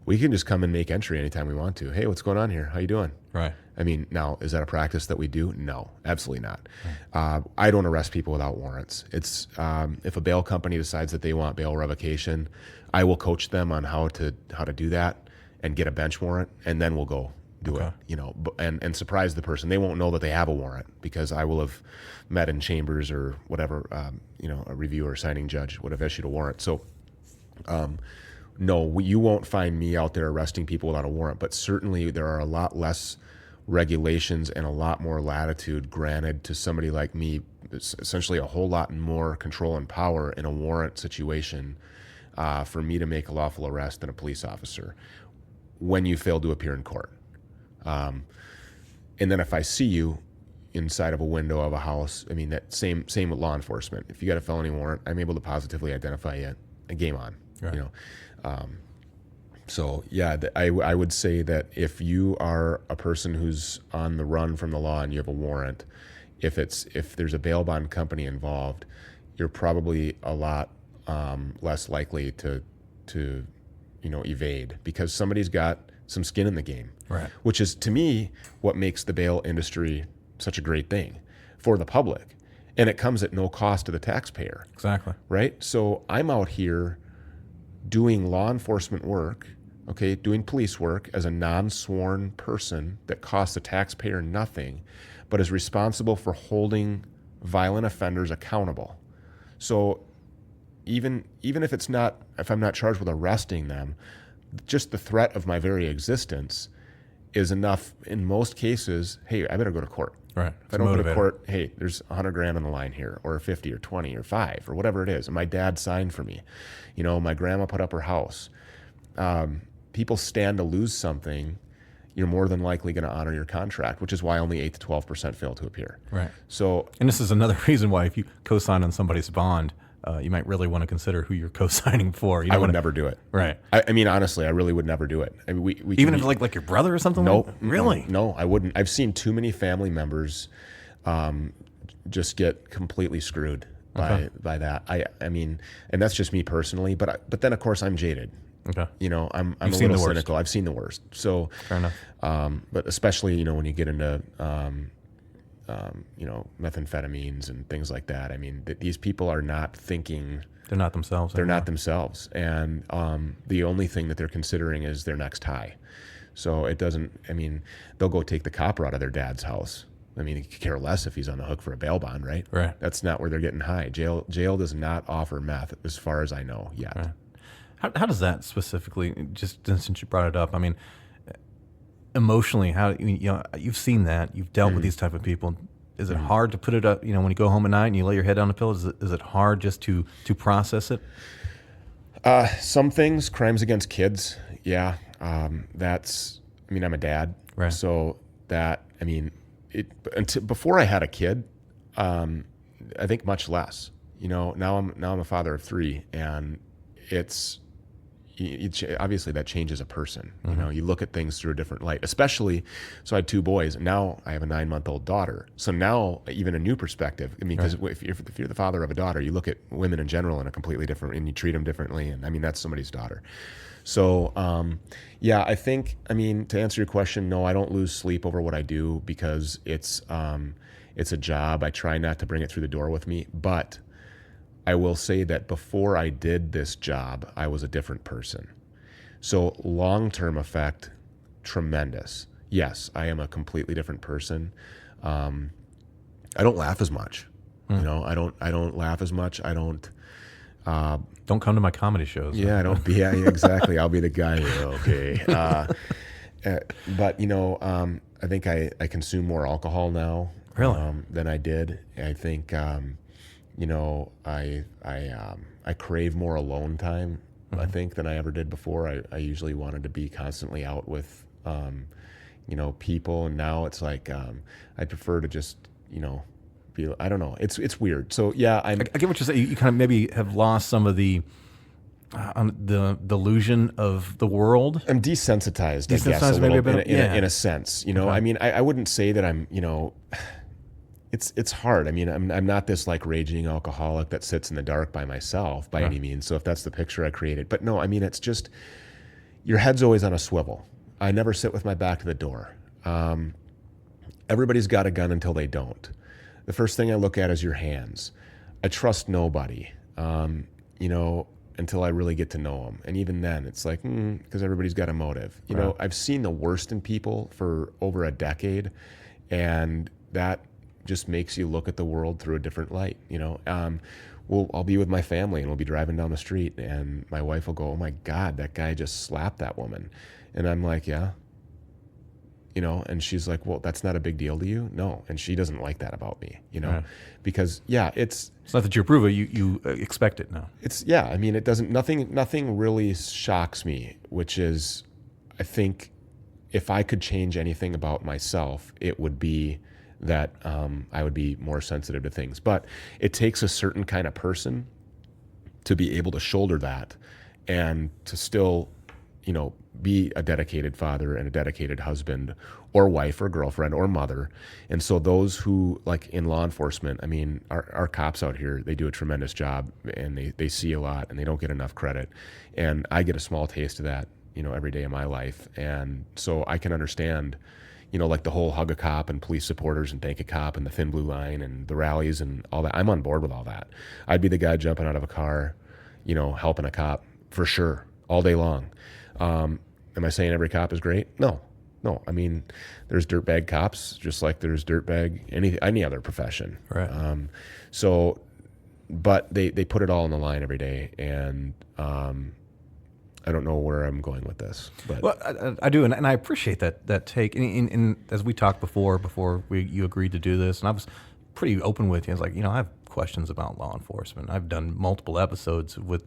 we can just come and make entry anytime we want to. Hey, what's going on here? How you doing?
Right.
I mean, now, is that a practice that we do? No, absolutely not. I don't arrest people without warrants. It's if a bail company decides that they want bail revocation, I will coach them on how to do that and get a bench warrant, and then we'll go do it. And surprise the person. They won't know that they have a warrant because I will have met in chambers or whatever. A reviewer or signing judge would have issued a warrant. So. No, you won't find me out there arresting people without a warrant, but certainly there are a lot less regulations and a lot more latitude granted to somebody like me, essentially a whole lot more control and power in a warrant situation for me to make a lawful arrest than a police officer when you fail to appear in court. And then if I see you inside of a window of a house, I mean, that same with law enforcement. If you got a felony warrant, I'm able to positively identify you, and game on. Right. So yeah, I would say that if you are a person who's on the run from the law and you have a warrant, if there's a bail bond company involved, you're probably a lot less likely to evade because somebody's got some skin in the game.
Right.
Which is, to me, what makes the bail industry such a great thing for the public, and it comes at no cost to the taxpayer.
Exactly.
Right. So I'm out here doing law enforcement work, doing police work as a non-sworn person that costs the taxpayer nothing, but is responsible for holding violent offenders accountable. So even if I'm not charged with arresting them, just the threat of my very existence is enough in most cases. Hey, I better go to court.
Right.
If I don't go to court, hey, there's $100,000 on the line here, or 50 or 20 or 5 or whatever it is. And my dad signed for me. My grandma put up her house. People stand to lose something. You're more than likely going to honor your contract, which is why only 8 to 12% fail to appear.
Right.
So,
and this is another reason why if you co-sign on somebody's bond, you might really want to consider who you're co-signing for.
I would never do it.
Right.
I mean, honestly, I really would never do it. I mean, we
even if like your brother or something.
Nope.
Really?
No, I wouldn't. I've seen too many family members just get completely screwed by that. I mean, and that's just me personally. But then of course I'm jaded.
Okay.
I'm a little cynical. I've seen the worst. So
fair enough.
But especially when you get into methamphetamines and things like that. I mean, these people are not thinking.
They're not themselves.
They're not themselves, and the only thing that they're considering is their next high. So it doesn't. I mean, they'll go take the copper out of their dad's house. I mean, he could care less if he's on the hook for a bail bond, right?
Right.
That's not where they're getting high. Jail does not offer meth, as far as I know yet.
Right. How does that specifically? Just since you brought it up, I mean, emotionally, you've seen that, you've dealt with these type of people. Is it hard to put it up? When you go home at night and you lay your head on the pillow, is it hard just to process it?
Some things, crimes against kids, yeah. I'm a dad,
right?
So before I had a kid, I think much less. Now I'm a father of 3, and obviously that changes a person. You look at things through a different light, especially, so I had 2 boys, and now I have a 9-month-old daughter. So now even a new perspective. I mean, because if you're the father of a daughter, you look at women in general in a completely different, and you treat them differently. And I mean, that's somebody's daughter. So, I think, to answer your question, no, I don't lose sleep over what I do because it's a job. I try not to bring it through the door with me, but I will say that before I did this job, I was a different person. So long-term effect, tremendous. Yes, I am a completely different person. I don't laugh as much. I don't laugh as much. I don't.
Don't come to my comedy shows.
Yeah, I don't. Yeah, exactly. I'll be the guy. Okay. But I think I consume more alcohol now.
Really?
Than I did. I think. I crave more alone time, I think, than I ever did before. I usually wanted to be constantly out with, people. And now it's like, I prefer to just, be, I don't know. It's weird. So yeah,
I get what you're saying. You kind of maybe have lost some of the delusion of the world.
I'm desensitized, I guess, a little bit, in a sense, Okay. I mean, I wouldn't say that I'm, it's hard. I mean, I'm not this like raging alcoholic that sits in the dark by myself by any means. So if that's the picture I created, but no, I mean, it's just your head's always on a swivel. I never sit with my back to the door. Everybody's got a gun until they don't. The first thing I look at is your hands. I trust nobody, until I really get to know them. And even then, it's like, because everybody's got a motive. You know, I've seen the worst in people for over a decade, and that just makes you look at the world through a different light. I'll be with my family, and we'll be driving down the street, and my wife will go, "Oh my God, that guy just slapped that woman." And I'm like, "Yeah." And she's like, "Well, that's not a big deal to you?" No. And she doesn't like that about me, because it's
not that you approve it, you expect it now.
it doesn't, nothing really shocks me, which is, I think if I could change anything about myself, it would be that I would be more sensitive to things. But it takes a certain kind of person to be able to shoulder that and to still, be a dedicated father and a dedicated husband or wife or girlfriend or mother. And so those who, like in law enforcement, our cops out here, they do a tremendous job, and they see a lot, and they don't get enough credit. And I get a small taste of that, every day of my life. And so I can understand, like the whole hug a cop and police supporters and thank a cop and the thin blue line and the rallies and all that. I'm on board with all that. I'd be the guy jumping out of a car, helping a cop for sure all day long. Am I saying every cop is great? No. There's dirtbag cops, just like there's dirtbag any other profession.
Right.
But they put it all on the line every day, and I don't know where I'm going with this. But
well, I do, and I appreciate that take. And as we talked before you agreed to do this, and I was pretty open with you. I was like, I have questions about law enforcement. I've done multiple episodes with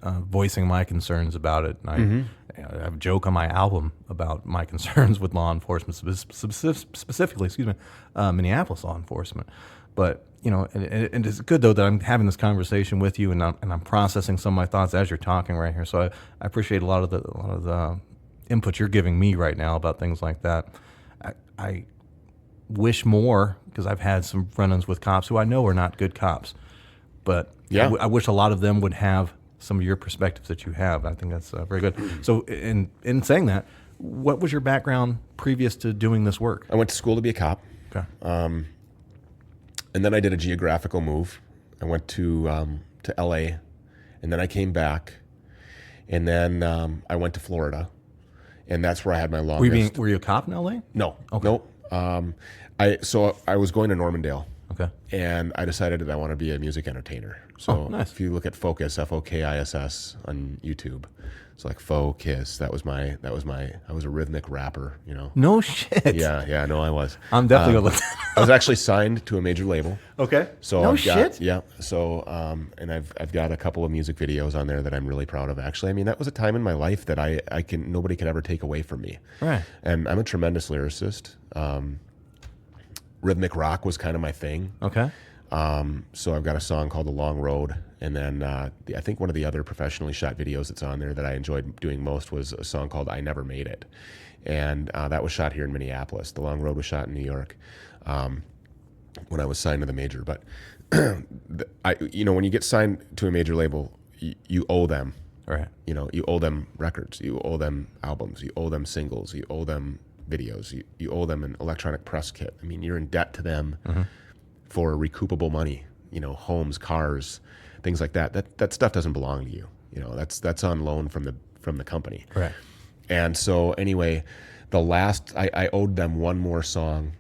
voicing my concerns about it. And I have a joke on my album about my concerns with law enforcement, specifically, Minneapolis law enforcement. But and it's good though that I'm having this conversation with you, and I'm processing some of my thoughts as you're talking right here. So I appreciate a lot of the input you're giving me right now about things like that. I wish more, because I've had some run-ins with cops who I know are not good cops, but
yeah.
I wish a lot of them would have some of your perspectives that you have. I think that's very good. So in saying that, what was your background previous to doing this work?
I went to school to be a cop.
Okay.
And then I did a geographical move. I went to LA, and then I came back, and then I went to Florida, and that's where I had my longest.
Were you a cop in LA?
No.
Okay.
Nope. I was going to Normandale.
Okay.
And I decided that I want to be a music entertainer. So
nice.
If you look at Focus, F-O-K-I-S-S on YouTube, it's like Focus. I was a rhythmic rapper,
No shit.
Yeah, no, I was.
I'm definitely gonna look.
I was actually signed to a major label.
Okay.
So
no
I've got,
shit.
Yeah. So and I've got a couple of music videos on there that I'm really proud of. Actually, that was a time in my life that nobody could ever take away from me.
Right.
And I'm a tremendous lyricist. Rhythmic rock was kind of my thing.
Okay.
So I've got a song called The Long Road. And then I think one of the other professionally shot videos that's on there that I enjoyed doing most was a song called I Never Made It. And that was shot here in Minneapolis. The Long Road was shot in New York when I was signed to the major. But, when you get signed to a major label, you owe them.
Right.
You owe them records. You owe them albums. You owe them singles. You owe them videos. You owe them an electronic press kit. You're in debt to them for recoupable money, homes, cars, things like that. That stuff doesn't belong to you. That's on loan from the company.
Right.
And so anyway, I owed them one more song,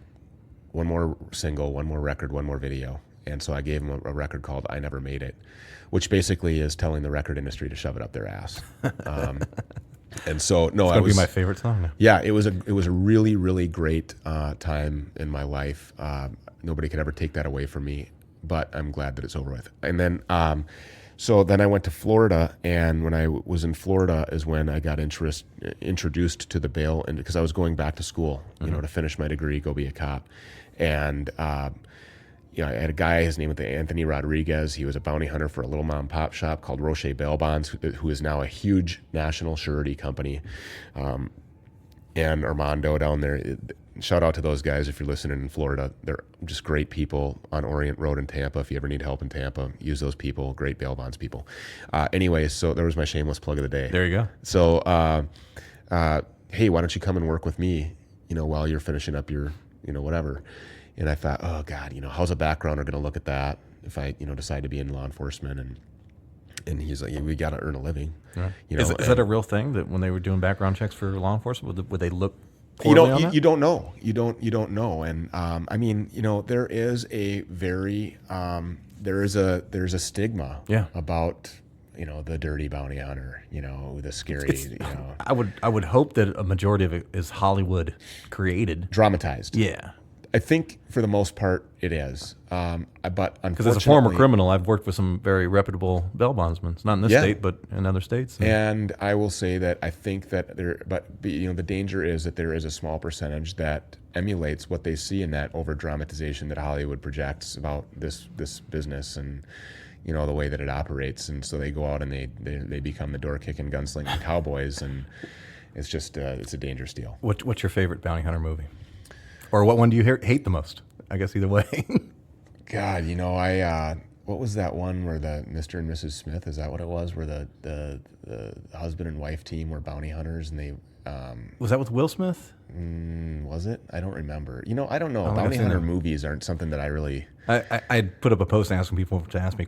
one more single, one more record, one more video. And so I gave them a record called I Never Made It, which basically is telling the record industry to shove it up their ass. And so, no,
it's gonna be my favorite song now.
Yeah, it was a really, really great time in my life. Nobody could ever take that away from me, but I'm glad that it's over with. And then, so then I went to Florida, and when I was in Florida is when I got introduced to the bail, and because I was going back to school, to finish my degree, go be a cop, and I had a guy, his name was Anthony Rodriguez. He was a bounty hunter for a little mom and pop shop called Roche Bail Bonds, who is now a huge national surety company. And Armando down there, shout out to those guys if you're listening in Florida. They're just great people on Orient Road in Tampa. If you ever need help in Tampa, use those people, great bail bonds people. Anyway, so there was my shameless plug of the day.
There you go.
So, hey, why don't you come and work with me, while you're finishing up your whatever. And I thought, oh God, how's a backgrounder going to look at that if I, decide to be in law enforcement? And he's like, we got to earn a living.
Right. Is that a real thing that when they were doing background checks for law enforcement, would they look poorly on that?
You don't know. You don't know. And there is a very there's a stigma about the dirty bounty hunter, the scary.
I would hope that a majority of it is Hollywood created,
dramatized.
Yeah.
I think for the most part it is, but unfortunately,
because as a former criminal, I've worked with some very reputable bail bondsmen, not in this state, but in other states.
And I will say that I think that the danger is that there is a small percentage that emulates what they see in that over dramatization that Hollywood projects about this business and the way that it operates, and so they go out and they become the door kicking, gunslinging cowboys, and it's just it's a dangerous deal.
What's your favorite bounty hunter movie? Or what one do you hate the most? I guess either way.
God, I what was that one where the Mr. and Mrs. Smith, is that what it was? Where the husband and wife team were bounty hunters and they
was that with Will Smith?
Was it? I don't remember. I don't know. Bounty hunter movies aren't something that I really.
I put up a post asking people to ask me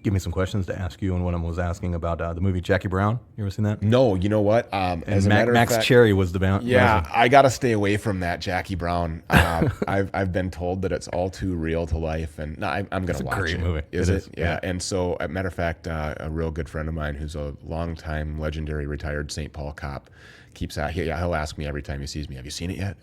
give me some questions to ask you, and one of them was asking about the movie Jackie Brown. You ever seen that?
No. You know what? As a matter of
Max
fact,
Cherry was the bounty.
Yeah, I got to stay away from that Jackie Brown. I've been told that it's all too real to life, and no, I'm going to watch
great
it.
Movie.
Is
it?
Yeah. And so, as a matter of fact, a real good friend of mine who's a longtime legendary retired St. Paul cop he'll ask me every time he sees me, have you seen it yet?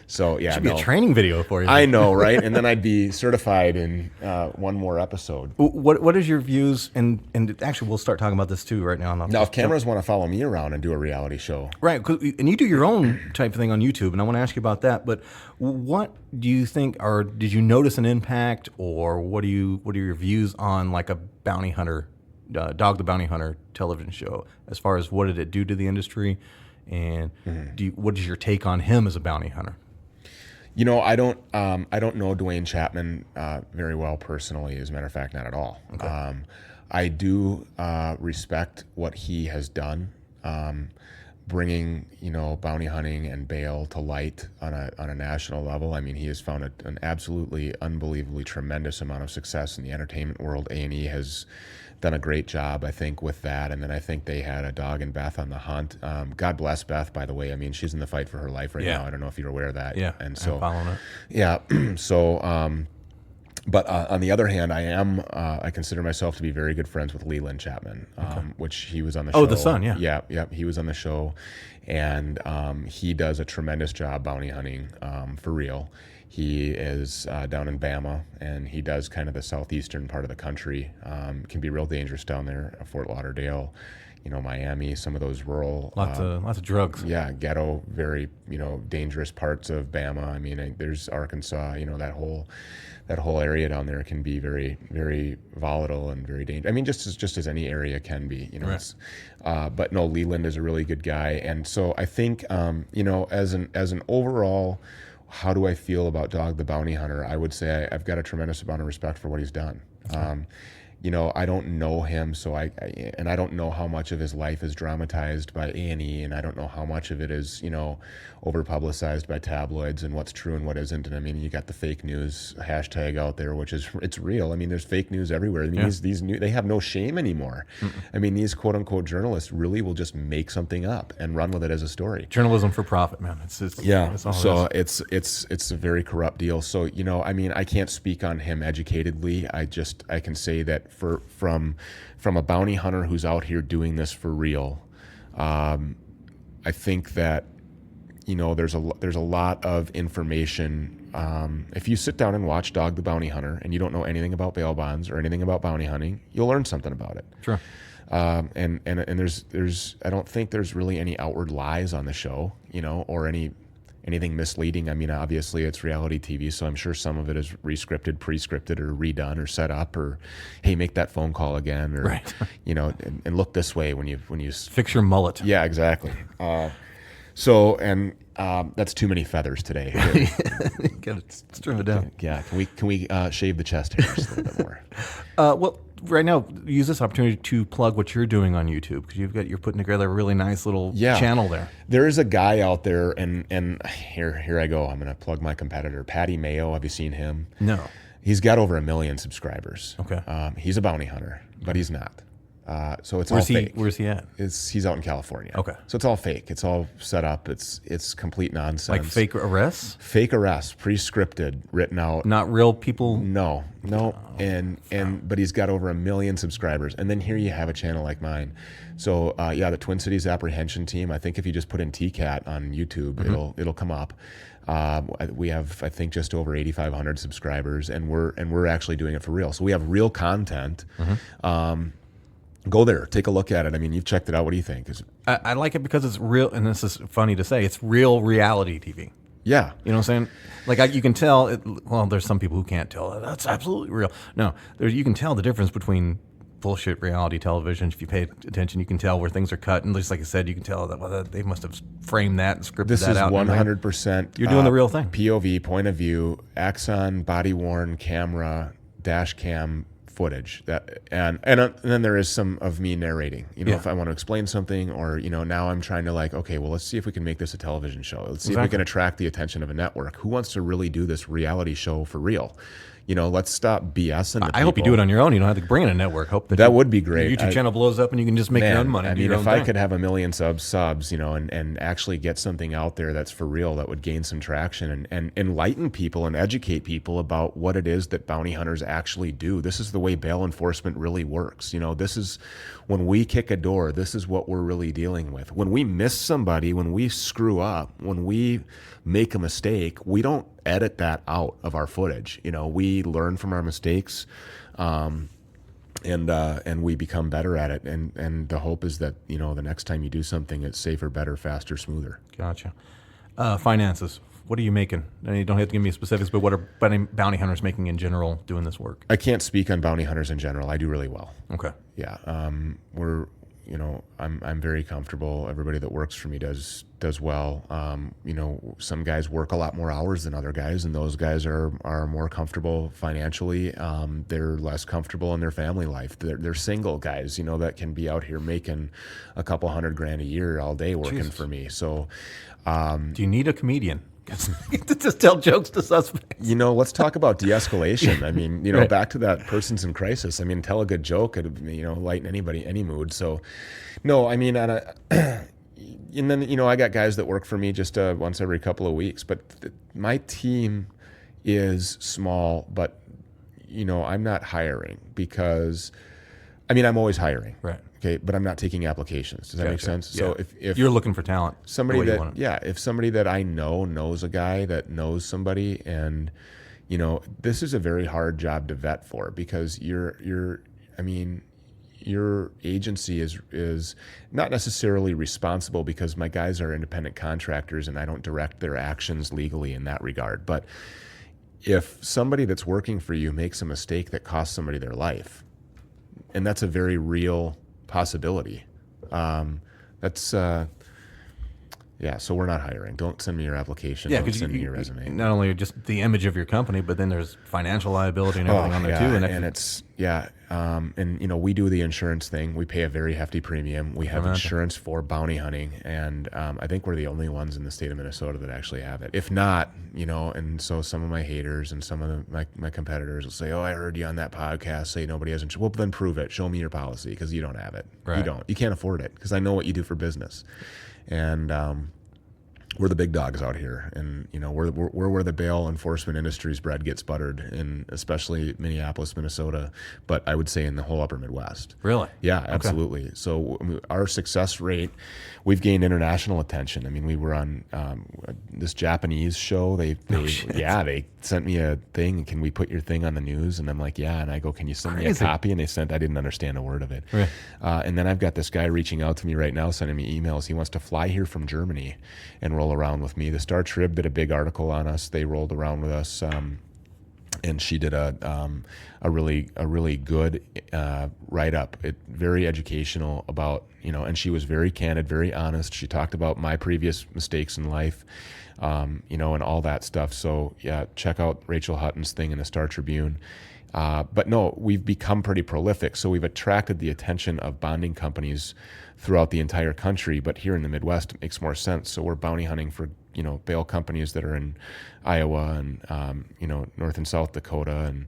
So yeah,
should be a training video for you.
I know, right? And then I'd be certified in one more episode.
What is your views? And actually, we'll start talking about this too right now.
Now, if cameras want to follow me around and do a reality show,
right? And you do your own type of thing on YouTube, and I want to ask you about that. But what do you think, or did you notice an impact, or what are your views on like a bounty hunter? Dog the Bounty Hunter television show, as far as what did it do to the industry, and what is your take on him as a bounty hunter?
I don't know Dwayne Chapman very well personally. As a matter of fact, not at all. Okay. I do respect what he has done, bringing bounty hunting and bail to light on a national level. I mean, he has found an absolutely unbelievably tremendous amount of success in the entertainment world. A&E has done a great job, I think, with that. And then I think they had a dog in Beth on the hunt. God bless Beth, by the way. I mean, she's in the fight for her life right now. I don't know if you're aware of that.
Yeah,
and so
I'm following it.
Yeah. So, but on the other hand, I consider myself to be very good friends with Leland Chapman, which he was on the show.
Oh, the son, yeah.
Yeah, he was on the show, and he does a tremendous job bounty hunting for real. He is down in Bama, and he does kind of the southeastern part of the country. Can be real dangerous down there, Fort Lauderdale, Miami, some of those rural.
Lots of drugs.
Yeah, ghetto, very dangerous parts of Bama. I mean, there's Arkansas. That whole area down there can be very, very volatile and very dangerous. I mean, just as any area can be.
Right.
But no, Leland is a really good guy, and so I think as an overall. How do I feel about Dog the Bounty Hunter? I would say I've got a tremendous amount of respect for what he's done. I don't know him, so I don't know how much of his life is dramatized by A&E, and I don't know how much of it is, over publicized by tabloids and what's true and what isn't. And I mean, you got the fake news hashtag out there, which is, it's real. I mean, there's fake news everywhere. I mean, these they have no shame anymore. I mean, these quote unquote journalists really will just make something up and run with it as a story.
Journalism for profit, man. It's all
so it's a very corrupt deal. So, I mean, I can't speak on him educatedly. I can say that from a bounty hunter who's out here doing this for real, I think that there's a lot of information. If you sit down and watch Dog the Bounty Hunter and you don't know anything about bail bonds or anything about bounty hunting, you'll learn something about it.
Sure.
And there's I don't think there's really any outward lies on the show, or anything misleading. I mean, obviously it's reality TV, so I'm sure some of it is re-scripted, pre-scripted, or redone, or set up, or hey, make that phone call again, or
right.
and look this way when you
fix your mullet.
Yeah, exactly. So, and that's too many feathers today.
Got to trim it down.
Yeah, can we shave the chest hairs a little bit more?
Well, right now, use this opportunity to plug what you're doing on YouTube, because you're putting together a really nice little channel there.
There is a guy out there, and here I go. I'm going to plug my competitor, Patty Mayo. Have you seen him?
No.
He's got over 1 million subscribers.
Okay.
He's a bounty hunter, but he's not. So it's all fake.
Where's he at?
He's out in California.
Okay.
So it's all fake. It's all set up. It's complete nonsense.
Like fake arrests?
Fake arrests, pre-scripted, written out.
Not real people?
No. But he's got over 1 million subscribers. And then here you have a channel like mine. So the Twin Cities Apprehension Team. I think if you just put in TCAT on YouTube, it'll come up. We have, I think, just over 8,500 subscribers, and we're actually doing it for real. So we have real content. Go there, take a look at it. I mean, you've checked it out. What do you think?
I like it because it's real, and this is funny to say, it's real reality TV.
Yeah.
You know what I'm saying? Like you can tell, there's some people who can't tell. That's absolutely real. No, you can tell the difference between bullshit reality television. If you pay attention, you can tell where things are cut. And just like I said, you can tell that they must have framed that and scripted that out.
This is 100%.
You're doing the real thing.
POV, point of view, Axon, body worn camera, dash cam footage. And then there is some of me narrating. If I want to explain something, or now I'm trying to okay, well, let's see if we can make this a television show. Let's see if we can attract the attention of a network. Who wants to really do this reality show for real? Let's stop BSing.
I hope you do it on your own. You don't have to bring in a network. Hope
that would be great.
Your YouTube channel blows up and you can just make your own money.
I mean, if I could have 1 million subs, and actually get something out there that's for real, that would gain some traction and enlighten people and educate people about what it is that bounty hunters actually do. This is the way bail enforcement really works. This is when we kick a door, this is what we're really dealing with. When we miss somebody, when we screw up, when we make a mistake, we don't edit that out of our footage. We learn from our mistakes, and we become better at it. And the hope is that the next time you do something, it's safer, better, faster, smoother.
Gotcha. Finances. What are you making? You don't have to give me specifics, but what are bounty hunters making in general doing this work?
I can't speak on bounty hunters in general. I do really well.
Okay.
Yeah. I'm very comfortable. Everybody that works for me does well. Some guys work a lot more hours than other guys, and those guys are more comfortable financially. They're less comfortable in their family life. They're single guys, that can be out here making a couple $100,000 a year all day working for me. So,
do you need a comedian? To just tell jokes to suspects.
Let's talk about de-escalation. I mean,
Right.
Back to that person's in crisis. I mean, tell a good joke, lighten any mood. So, no, I mean, and then, I got guys that work for me just once every couple of weeks, but my team is small, but, I'm not hiring because, I'm always hiring.
Right.
Okay, but I'm not taking applications. Does that make sense?
Yeah.
So if
you're looking for talent,
if somebody that I know knows a guy that knows somebody, and this is a very hard job to vet for, because your agency is not necessarily responsible, because my guys are independent contractors and I don't direct their actions legally in that regard. But if somebody that's working for you makes a mistake that costs somebody their life, and that's a very real possibility. So we're not hiring. Don't send me your application. Don't send me your resume.
Not only just the image of your company, but then there's financial liability and everything on there too.
And we do the insurance thing. We pay a very hefty premium. We have insurance for bounty hunting, and I think we're the only ones in the state of Minnesota that actually have it. If not, and so some of my haters and some of my competitors will say, "Oh, I heard you on that podcast say nobody has insurance." Well, then prove it. Show me your policy, because you don't have it.
Right.
You don't. You can't afford it, because I know what you do for business, and we're the big dogs out here, and we're where the bail enforcement industry's bread gets buttered, and especially Minneapolis, Minnesota, but I would say in the whole upper Midwest.
Really?
Yeah, absolutely. Okay. So our success rate, we've gained international attention. I mean, we were on this Japanese show. They sent me a thing. Can we put your thing on the news? And I'm like, yeah. And I go, can you send me a copy? And I didn't understand a word of it.
Right.
And then I've got this guy reaching out to me right now, sending me emails. He wants to fly here from Germany and roll around with me. The Star Trib did a big article on us. They rolled around with us and she did a really good write up. It very educational about, and she was very candid, very honest. She talked about my previous mistakes in life, and all that stuff. So yeah, check out Rachel Hutton's thing in the Star Tribune. But no, we've become pretty prolific. So we've attracted the attention of bonding companies throughout the entire country. But here in the Midwest, it makes more sense. So we're bounty hunting for, bail companies that are in Iowa and, North and South Dakota. And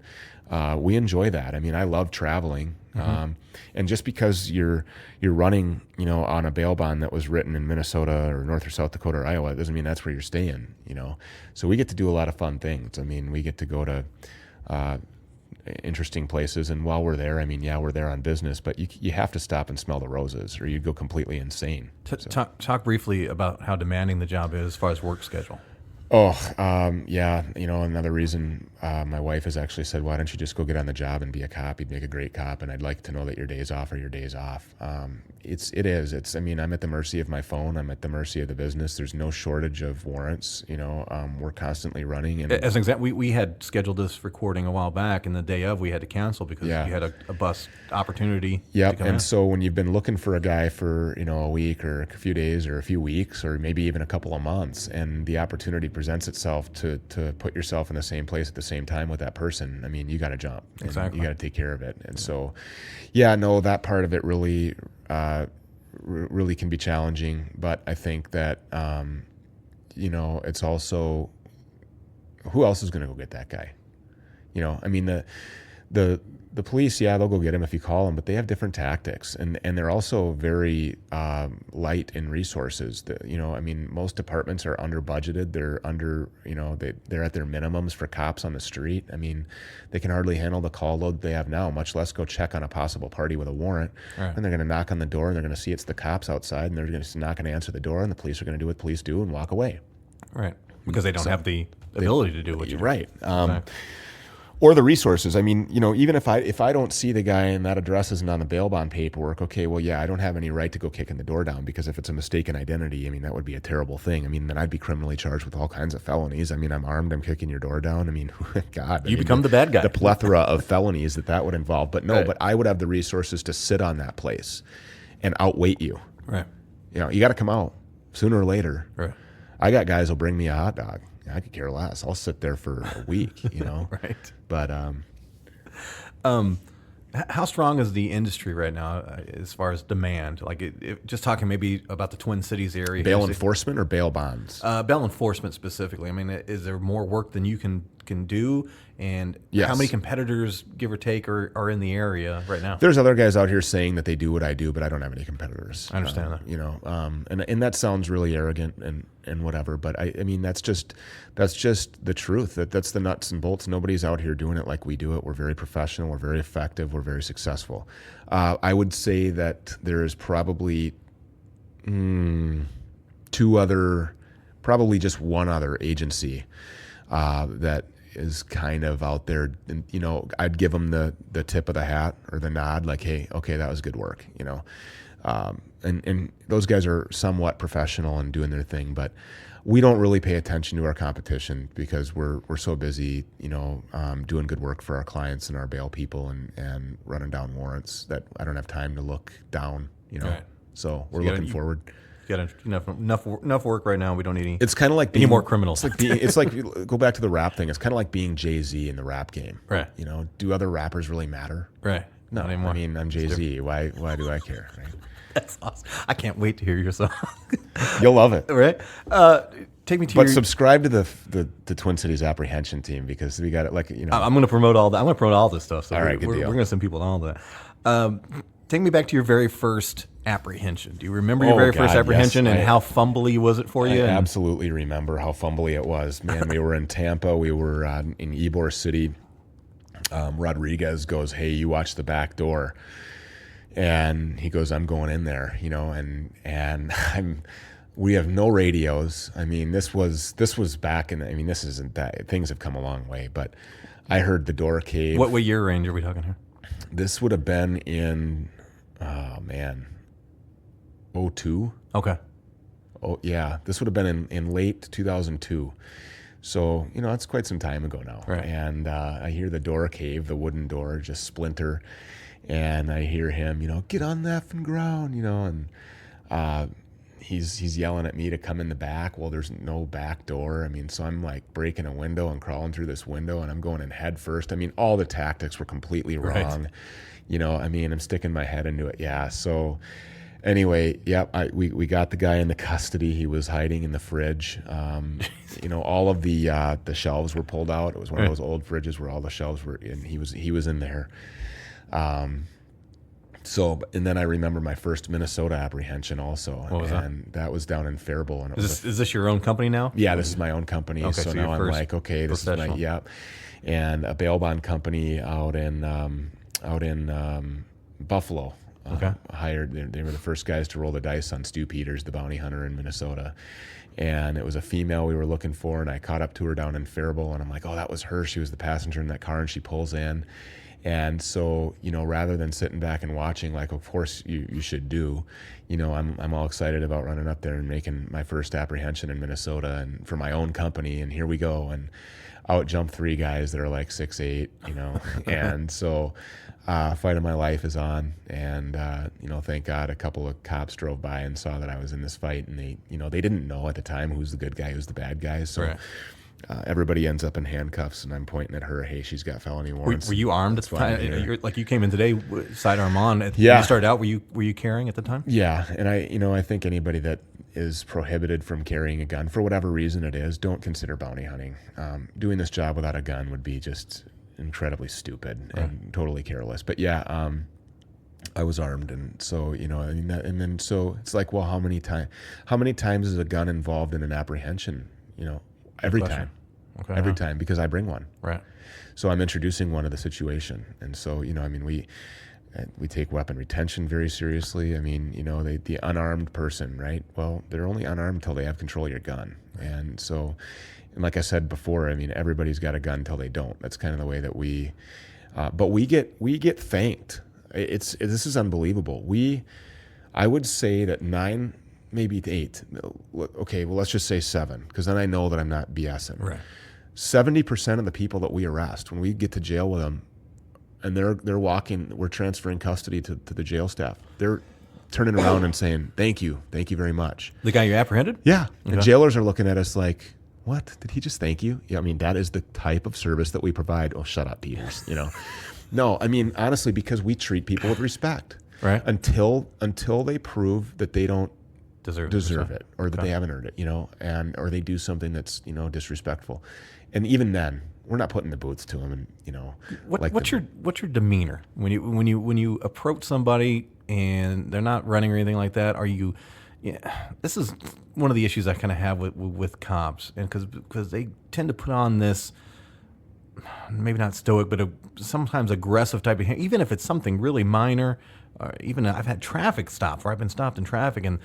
we enjoy that. I mean, I love traveling. And just because you're running, on a bail bond that was written in Minnesota or North or South Dakota or Iowa, it doesn't mean that's where you're staying, So we get to do a lot of fun things. I mean, we get to go to interesting places, and while we're there, I mean, yeah, we're there on business, but you have to stop and smell the roses, or you'd go completely insane.
Talk briefly about how demanding the job is as far as work schedule.
Yeah, another reason my wife has actually said, why don't you just go get on the job and be a cop? You'd make a great cop, and I'd like to know that your days off are your days off. I mean, I'm at the mercy of my phone. I'm at the mercy of the business. There's no shortage of warrants. We're constantly running. And
as an example, we had scheduled this recording a while back, and the day of we had to cancel because you had a bus opportunity.
Yep. And so when you've been looking for a guy for, a week or a few days or a few weeks or maybe even a couple of months, and the opportunity presents itself to put yourself in the same place at the same time with that person, I mean, you got to jump.
Exactly.
You got to take care of it. And so, yeah, no, that part of it really, really can be challenging. But I think that, it's also, who else is going to go get that guy? I mean, the police, yeah, they'll go get him if you call them, but they have different tactics, and they're also very light in resources. I mean, most departments are under budgeted. They're under, they're at their minimums for cops on the street. I mean, they can hardly handle the call load they have now, much less go check on a possible party with a warrant. Right. And they're going to knock on the door, and they're going to see it's the cops outside, and they're not going to answer the door, and the police are going to do what police do and walk away.
Right, because they don't have the ability to do what you do.
Right. Or the resources. I mean, even if I don't see the guy and that address isn't on the bail bond paperwork, okay, well, yeah, I don't have any right to go kicking the door down, because if it's a mistaken identity, I mean, that would be a terrible thing. I mean, then I'd be criminally charged with all kinds of felonies. I mean, I'm armed, I'm kicking your door down. I mean, God.
You become the bad guy.
The plethora of felonies that would involve. But no, right. But I would have the resources to sit on that place and outweight you.
Right.
You got to come out sooner or later.
Right.
I got guys who'll bring me a hot dog. I could care less. I'll sit there for a week,
Right.
But
how strong is the industry right now as far as demand? Like, just talking maybe about the Twin Cities area.
Bail enforcement or bail bonds?
Bail enforcement specifically. I mean, is there more work than you can do? And
yes.
How many competitors, give or take, are in the area right now?
There's other guys out here saying that they do what I do, but I don't have any competitors.
I understand that.
And that sounds really arrogant and whatever, but I mean, that's just the truth. That's the nuts and bolts. Nobody's out here doing it like we do it. We're very professional. We're very effective. We're very successful. I would say that there is probably probably just one other agency that is kind of out there, and I'd give them the tip of the hat or the nod, like, hey, okay, that was good work, and those guys are somewhat professional and doing their thing, but we don't really pay attention to our competition because we're so busy, doing good work for our clients and our bail people and running down warrants that I don't have time to look down,
Right.
So we're looking forward.
Got enough work right now. We don't need any.
It's kind of like
any more criminals.
It's like go back to the rap thing. It's kind of like being Jay-Z in the rap game.
Right.
Do other rappers really matter?
Right.
No,
not anymore.
I mean, I'm Jay-Z. Why do I care? Right?
That's awesome. I can't wait to hear your song.
You'll love it.
Right. Take me to.
But subscribe to the Twin Cities Apprehension Team, because we got it.
I'm going to promote all that. I'm going to promote all this stuff. So
all right, good deal.
We're going to send people to all that. Take me back to your very first apprehension. Do you remember your very first apprehension, yes, and how fumbly was it for you?
I absolutely remember how fumbly it was. Man, we were in Tampa. We were in Ybor City. Rodriguez goes, "Hey, you watch the back door." And he goes, "I'm going in there," and we have no radios. I mean, this was back in, this isn't that, things have come a long way, but I heard the door cave.
What year range are we talking here?
This would have been in, 2002.
Okay.
Oh yeah, this would have been in late 2002. So, it's quite some time ago now.
Right.
And I hear the door cave, the wooden door, just splinter. And I hear him, get on the effing ground, and he's yelling at me to come in the back. Well, there's no back door. So I'm like breaking a window and crawling through this window, and I'm going in head first. All the tactics were completely wrong.
Right.
I'm sticking my head into it. Yeah. So anyway, we got the guy into custody. He was hiding in the fridge. All of the shelves were pulled out. It was one of those old fridges where all the shelves were in. He was in there. And then I remember my first Minnesota apprehension also.
What was
and that was down in Faribault. And
Is this your own company now?
Yeah, this is my own company.
Okay,
so
so
now
your
I'm
first
like, okay, this is my, and a bail bond company out in Buffalo.
Okay.
Hired. They were the first guys to roll the dice on Stu Peters, the bounty hunter in Minnesota. And it was a female we were looking for, and I caught up to her down in Faribault, and I'm like, oh, that was her. She was the passenger in that car, and she pulls in. And so, rather than sitting back and watching, like, of course you should do, I'm all excited about running up there and making my first apprehension in Minnesota and for my own company. And here we go. And out jump three guys that are like 6'8", and so fight of my life is on. And, thank God a couple of cops drove by and saw that I was in this fight. And they didn't know at the time who's the good guy, who's the bad guy. So
Right.
Everybody ends up in handcuffs, and I'm pointing at her. Hey, she's got felony warrants.
Were you armed at the time? You came in today, sidearm on. When
Yeah.
you started out, were you carrying at the time?
Yeah, and I think anybody that is prohibited from carrying a gun for whatever reason it is, don't consider bounty hunting. Doing this job without a gun would be just incredibly stupid and totally careless. But yeah, I was armed, and so so it's like, well, how many times is a gun involved in an apprehension? Every time.
Okay.
Every time, because I bring one.
Right.
So I'm introducing one to the situation. And so, we take weapon retention very seriously. The unarmed person, right? Well, they're only unarmed until they have control of your gun. And so, like I said before, everybody's got a gun until they don't. That's kind of the way that but we get thanked. This is unbelievable. I would say that 9, maybe 8. Okay, well, let's just say 7, because then I know that I'm not BSing.
Right.
70% of the people that we arrest, when we get to jail with them, and they're walking, we're transferring custody to the jail staff. They're turning around and saying, "Thank you very much."
The guy you apprehended?
Yeah,
Okay.
the jailers are looking at us like, "What? Did he just thank you?" Yeah, that is the type of service that we provide. Oh, shut up, Peters. No, honestly, because we treat people with respect.
Right.
Until they prove that they don't deserve it, or that
Okay.
they haven't earned it, or they do something that's disrespectful, and even then we're not putting the boots to them, and
What's your demeanor when you approach somebody and they're not running or anything like that? Are you? Yeah, this is one of the issues I kind of have with cops, and because they tend to put on this, maybe not stoic, but sometimes aggressive type of, even if it's something really minor. Even I've had traffic stops where I've been stopped in traffic and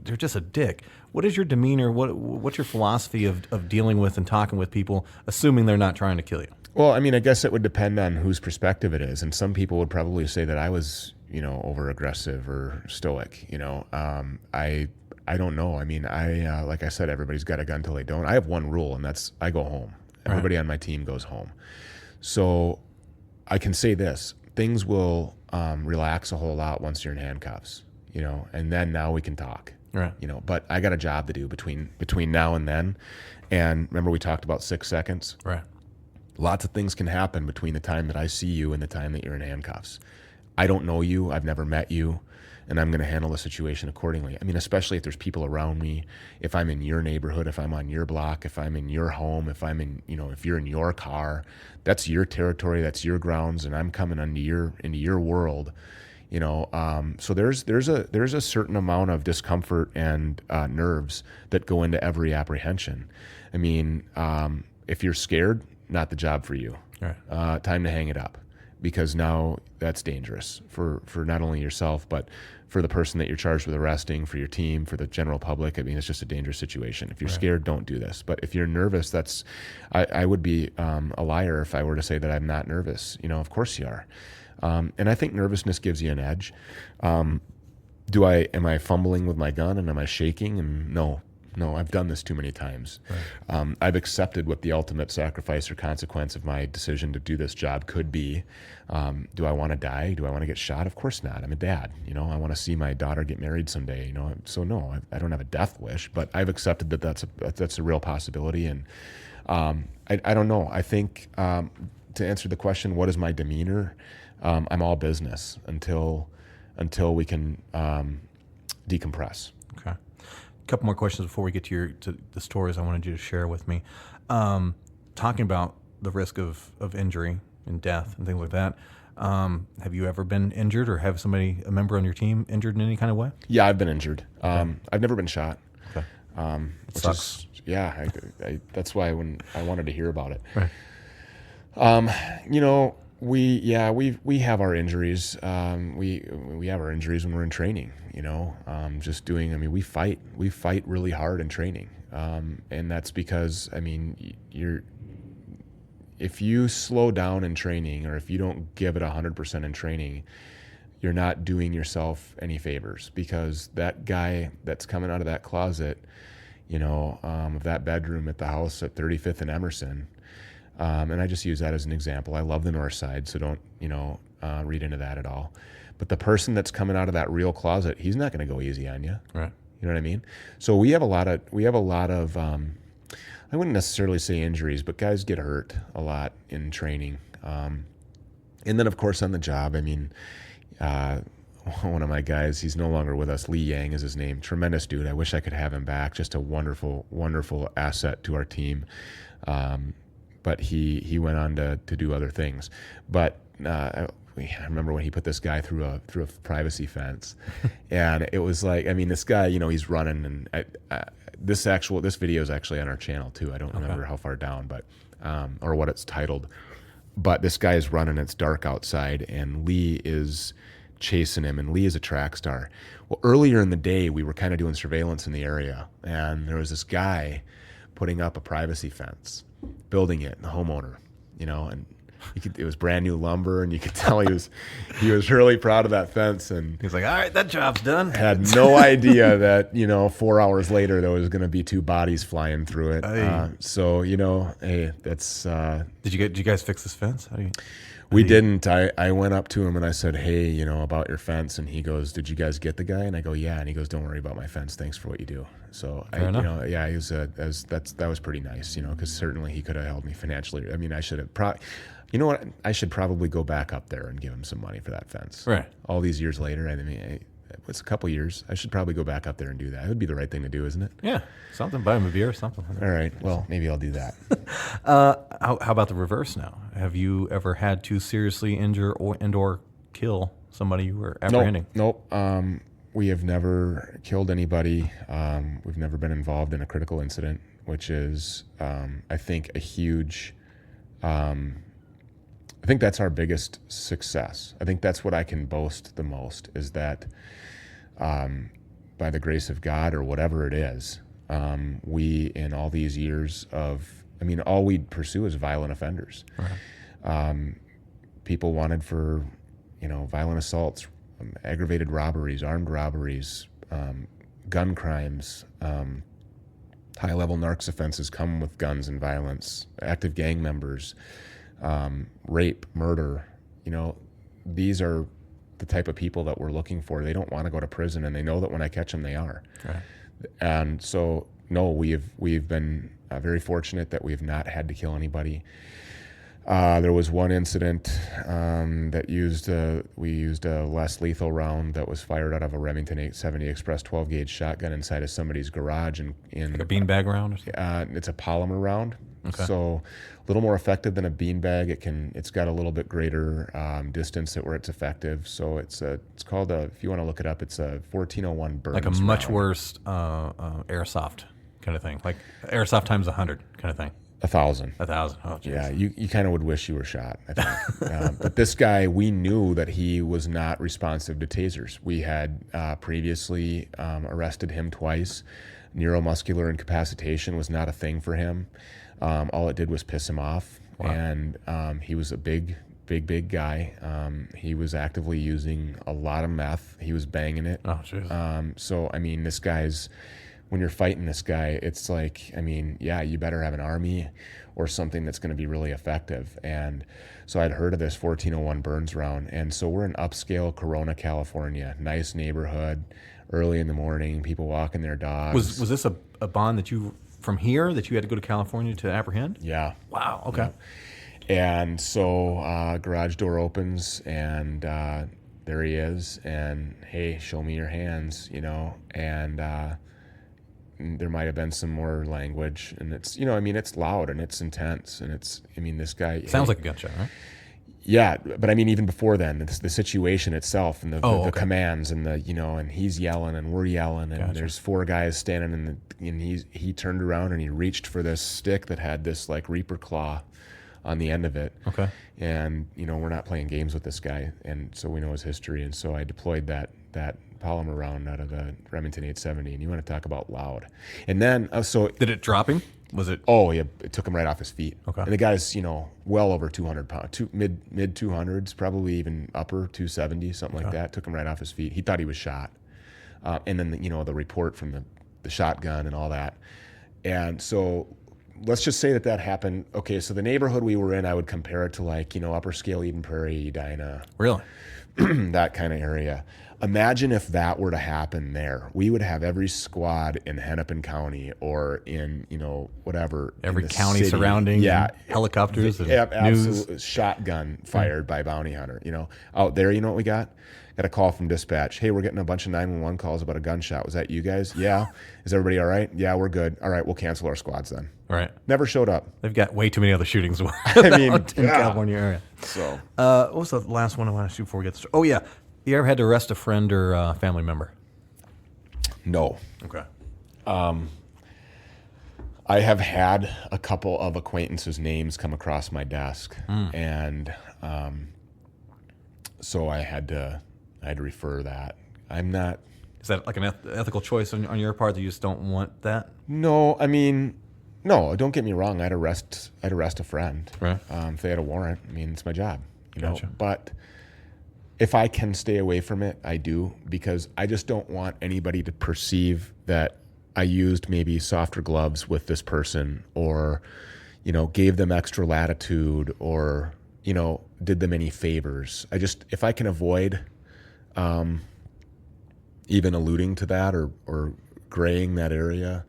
they're just a dick. What is your demeanor? What's your philosophy of dealing with and talking with people, assuming they're not trying to kill you?
Well, I guess it would depend on whose perspective it is, and some people would probably say that I was over aggressive or stoic. I don't know. Like I said, everybody's got a gun till they don't. I have one rule, and that's I go home. Everybody on my team goes home. So I can say this: things will relax a whole lot once you're in handcuffs, and then now we can talk,
Right.
But I got a job to do between now and then. And remember, we talked about 6 seconds.
Right.
Lots of things can happen between the time that I see you and the time that you're in handcuffs. I don't know you. I've never met you. And I'm going to handle the situation accordingly. Especially if there's people around me, if I'm in your neighborhood, if I'm on your block, if I'm in your home, if I'm in, if you're in your car, that's your territory, that's your grounds, and I'm coming into your world, So there's a certain amount of discomfort and nerves that go into every apprehension. If you're scared, not the job for you.
Right.
Time to hang it up, because now that's dangerous for not only yourself, but for the person that you're charged with arresting, for your team, for the general public. It's just a dangerous situation. If you're scared, don't do this. But if you're nervous, I would be a liar if I were to say that I'm not nervous. Of course you are. And I think nervousness gives you an edge. Am I fumbling with my gun and am I shaking? And no, No, I've done this too many times. Right. I've accepted what the ultimate sacrifice or consequence of my decision to do this job could be. Do I want to die? Do I want to get shot? Of course not. I'm a dad. I want to see my daughter get married someday. So no, I don't have a death wish, but I've accepted that that's a real possibility. And I don't know. I think to answer the question, what is my demeanor? I'm all business until we can decompress.
Okay. A couple more questions before we get to the stories I wanted you to share with me. Talking about the risk of injury and death and things like that. Have you ever been injured or have a member on your team injured in any kind of way?
Yeah, I've been injured. I've never been shot.
Okay.
Which
sucks.
That's why when I wanted to hear about it.
Right.
We have our injuries. We have our injuries when we're in training. We fight really hard in training, and that's because if you slow down in training or if you don't give it 100% in training, you're not doing yourself any favors, because that guy that's coming out of that closet, of that bedroom at the house at 35th and Emerson. And I just use that as an example. I love the North Side, so don't, read into that at all. But the person that's coming out of that real closet, he's not going to go easy on you.
Right.
You know what I mean? So we have a lot of, I wouldn't necessarily say injuries, but guys get hurt a lot in training. And then of course on the job, one of my guys, he's no longer with us. Lee Yang is his name. Tremendous dude. I wish I could have him back. Just a wonderful, wonderful asset to our team. But he went on to do other things. But I remember when he put this guy through a privacy fence, and it was like, this guy, he's running, and this video is actually on our channel too. I don't remember how far down, but or what it's titled. But this guy is running. It's dark outside, and Lee is chasing him, and Lee is a track star. Well, earlier in the day, we were kind of doing surveillance in the area, and there was this guy putting up a privacy fence, building it, the homeowner, and it was brand new lumber, and you could tell he was really proud of that fence, and
he's like, all right, that job's done.
Had no idea that 4 hours later there was going to be 2 bodies flying through it. Hey, that's.
Did you guys fix this fence?
We didn't. I went up to him and I said, hey, about your fence, and he goes, did you guys get the guy? And I go, yeah. And he goes, don't worry about my fence. Thanks for what you do. So
Fair enough.
he was that was pretty nice, because certainly he could have helped me financially. I should have I should probably go back up there and give him some money for that fence.
Right.
All these years later, it's a couple years. I should probably go back up there and do that. It would be the right thing to do, isn't it?
Yeah, something. Buy him a beer or something.
All right. Well, maybe I'll do that.
How about the reverse now? Have you ever had to seriously injure or kill somebody you were apprehending?
Nope. We have never killed anybody. We've never been involved in a critical incident, which is, I think, a huge. I think that's our biggest success. I think that's what I can boast the most, is that by the grace of God or whatever it is, we, in all these years of, all we pursue is violent offenders. Right. People wanted for, violent assaults, aggravated robberies, armed robberies, gun crimes, high-level narcs offenses come with guns and violence, active gang members, rape, murder. These are the type of people that we're looking for. They don't want to go to prison, and they know that when I catch them, they are.
Right.
And so, no, we've been very fortunate that we've not had to kill anybody. There was one incident that we used a less lethal round that was fired out of a Remington 870 Express 12-gauge shotgun inside of somebody's garage. Like
a beanbag round or something?
It's a polymer round.
Okay.
So a little more effective than a beanbag. It's got a little bit greater distance at where it's effective. So it's called if you want to look it up, it's a 1401 Burns.
Like a much
round.
worse airsoft kind of thing, like airsoft times 100 kind of thing.
1,000.
1,000. Oh, geez.
Yeah, you kind of would wish you were shot, I think. But this guy, we knew that he was not responsive to tasers. We had previously arrested him twice. Neuromuscular incapacitation was not a thing for him. All it did was piss him off.
Wow.
And he was a big guy. He was actively using a lot of meth. He was banging it.
Oh, jeez.
So, this guy's, when you're fighting this guy, it's like, I mean, yeah, you better have an army or something that's going to be really effective. And so I'd heard of this 1401 Burns round. And so we're in upscale Corona, California, nice neighborhood, early in the morning, people walking their dogs.
Was this a bond that you, from here, that you had to go to California to apprehend?
Yeah.
Wow. Okay.
Yeah. And so garage door opens and there he is. And hey, show me your hands, you know, and there might have been some more language, and it's, you know, I mean, it's loud and it's intense, and it's, I mean, this guy
Sounds like a gunshot, right?
Yeah, but I mean, even before then, the situation itself and the
okay.
commands and the, you know, and he's yelling and we're yelling, and
Gotcha.
there's four guys standing and he turned around and he reached for this stick that had this like reaper claw on the end of it.
Okay.
And, you know, we're not playing games with this guy, and so we know his history, and so I deployed that polymer round out of the Remington 870, and you want to talk about loud. And then so
Did it drop him? Was it?
oh yeah, it took him right off his feet.
Okay.
And the guy's, you know, well over 200 pounds, mid 200s, probably even upper 270, something like that. Took him right off his feet. He thought he was shot. And then you know, the report from the shotgun and all that. And so let's just say that happened. Okay, so the neighborhood we were in, I would compare it to like, you know, upper scale Eden Prairie, Edina,
Really?
that kind of area. Imagine if that were to happen there. We would have every squad in Hennepin County or in, you know, whatever.
Every
in the
county
city.
surrounding,
yeah,
helicopters, and
absolute
news.
shotgun fired by bounty hunter. You know, out there, you know what we got? Got a call from dispatch. Hey, we're getting a bunch of 911 calls about a gunshot. Was that you guys? Yeah. Is everybody all right? Yeah, we're good. All right, we'll cancel our squads then.
All right.
Never showed up.
They've got way too many other shootings
I mean,
in
yeah.
California area.
So
What was the last one I want to shoot before we get started? Oh, yeah. You ever had to arrest a friend or family member?
no.
Okay.
I have had a couple of acquaintances' names come across my desk, and so I had to refer that. I'm not.
Is that like an ethical choice on your part that you just don't want that?
No, I mean, no. Don't get me wrong. I'd arrest a friend,
Right.
if they had a warrant. I mean, it's my job, you know.
Gotcha.
But if I can stay away from it, I do, because I just don't want anybody to perceive that I used maybe softer gloves with this person, or, you know, gave them extra latitude, or, you know, did them any favors. If I can avoid even alluding to that or graying that area,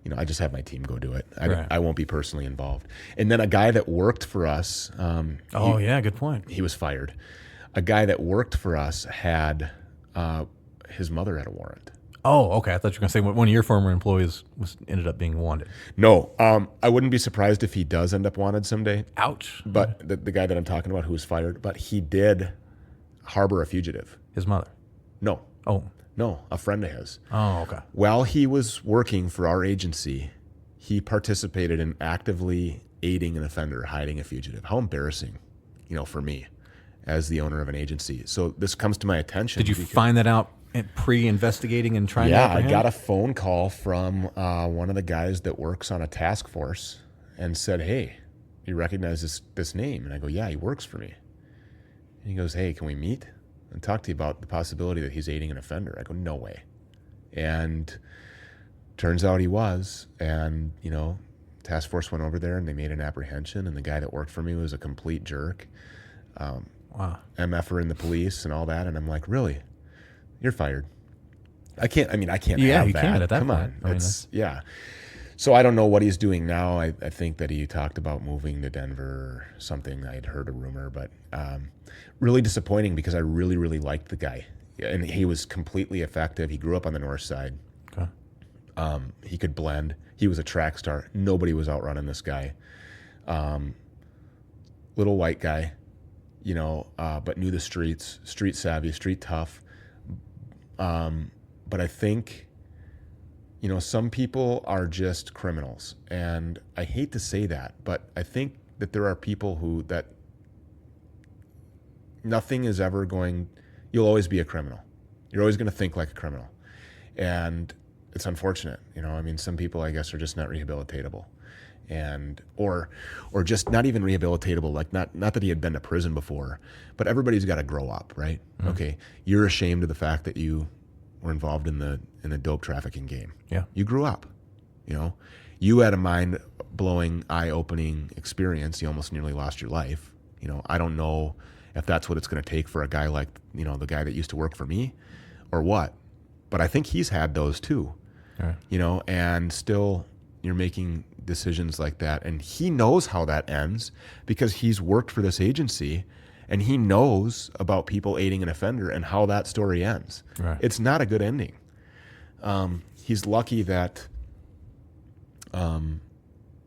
you know, I just have my team go do it.
Right.
I won't be personally involved. And then a guy that worked for us,
Yeah, good point.
he was fired. A guy that worked for us had his mother had a warrant.
Oh, okay. I thought you were going to say one of your former employees ended up being wanted.
No, I wouldn't be surprised if he does end up wanted someday.
Ouch.
But the guy that I'm talking about who was fired, but he did harbor a fugitive.
His mother.
No, a friend of his.
Oh, okay.
While he was working for our agency, he participated in actively aiding an offender, hiding a fugitive. How embarrassing, you know, for me as the owner of an agency. So this comes to my attention.
Did you find that out pre-investigating and trying to
Yeah, I
apprehend?
got a phone call from one of the guys that works on a task force and said, hey, you recognize this name? And I go, yeah, he works for me. And he goes, hey, can we meet and talk to you about the possibility that he's aiding an offender? I go, no way. And turns out he was. And, you know, task force went over there and they made an apprehension, and the guy that worked for me was a complete jerk.
Wow.
MFer in the police and all that. And I'm like, really? You're fired. I can't
Yeah,
have
you
that.
can't at that
Come
point.
on.
I mean,
Yeah. So I don't know what he's doing now. I think that he talked about moving to Denver or something. I'd heard a rumor, but really disappointing, because I really, really liked the guy. And he was completely effective. He grew up on the north side.
Okay.
He could blend. He was a track star. Nobody was outrunning this guy. Little white guy, you know, but knew the streets, street savvy, street tough. But I think, you know, some people are just criminals, and I hate to say that, but I think that there are people that nothing is ever you'll always be a criminal. You're always going to think like a criminal. And it's unfortunate, you know, I mean, some people, I guess, are just not rehabilitatable, and, or just not even rehabilitatable. Like not that he had been to prison before, but everybody's got to grow up, right? Mm-hmm. Okay. You're ashamed of the fact that you were involved in the dope trafficking game.
Yeah.
You grew up, you know. You had a mind-blowing, eye-opening experience. You almost nearly lost your life. You know, I don't know if that's what it's going to take for a guy like, you know, the guy that used to work for me or what. But I think he's had those too,
Right.
you know, and still you're making decisions like that. And he knows how that ends because he's worked for this agency and he knows about people aiding an offender and how that story ends.
Right.
It's not a good ending. He's lucky that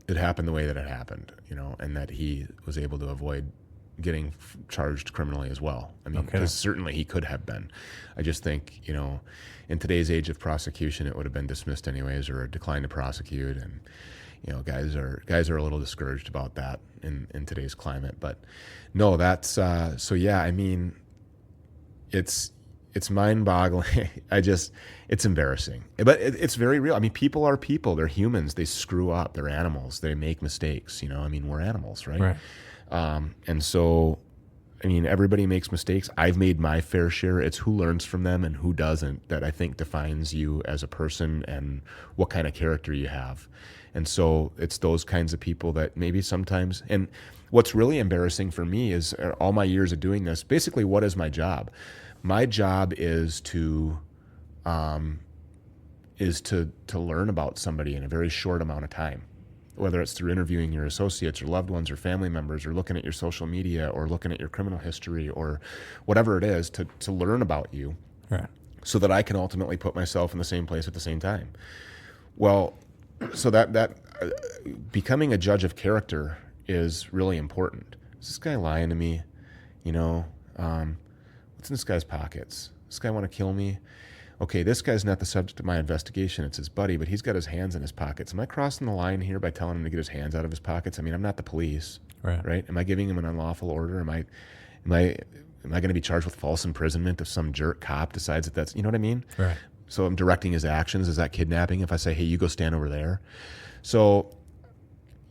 it happened the way that it happened, you know, and that he was able to avoid getting charged criminally as well. I mean, because certainly he could have been. I just think, you know, in today's age of prosecution, it would have been dismissed anyways or declined to prosecute. And, you know, guys are a little discouraged about that in today's climate. But no, that's, so yeah, I mean, it's mind-boggling. It's embarrassing, but it's very real. I mean, people are people. They're humans. They screw up. They're animals. They make mistakes. You know, I mean, we're animals, right?
Right.
And so, I mean, everybody makes mistakes. I've made my fair share. It's who learns from them and who doesn't that I think defines you as a person and what kind of character you have. And so it's those kinds of people that maybe sometimes, and what's really embarrassing for me is all my years of doing this, basically what is my job? My job is to learn about somebody in a very short amount of time, whether it's through interviewing your associates or loved ones or family members or looking at your social media or looking at your criminal history or whatever it is to learn about you,
Right.
so that I can ultimately put myself in the same place at the same time. Well, so that becoming a judge of character is really important. Is this guy lying to me? You know, what's in this guy's pockets? Does this guy want to kill me? Okay, this guy's not the subject of my investigation. It's his buddy, but he's got his hands in his pockets. Am I crossing the line here by telling him to get his hands out of his pockets? I mean, I'm not the police, right? Am I giving him an unlawful order? Am I going to be charged with false imprisonment if some jerk cop decides that that's, you know what I mean?
Right.
So I'm directing his actions. Is that kidnapping if I say, hey, you go stand over there? So,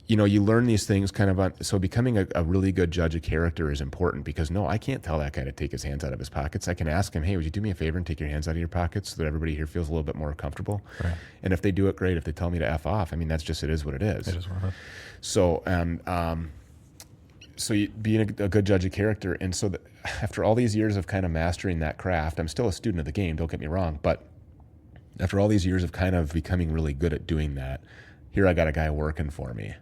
you know, you learn these things kind of on, so becoming a really good judge of character is important because no, I can't tell that guy to take his hands out of his pockets. I can ask him, hey, would you do me a favor and take your hands out of your pockets so that everybody here feels a little bit more comfortable?
Right.
And if they do it, great. If they tell me to F off, I mean, that's just, it is what it is.
It is what it is.
So, so being a good judge of character. And so after all these years of kind of mastering that craft, I'm still a student of the game, don't get me wrong, but after all these years of kind of becoming really good at doing that, here I got a guy working for me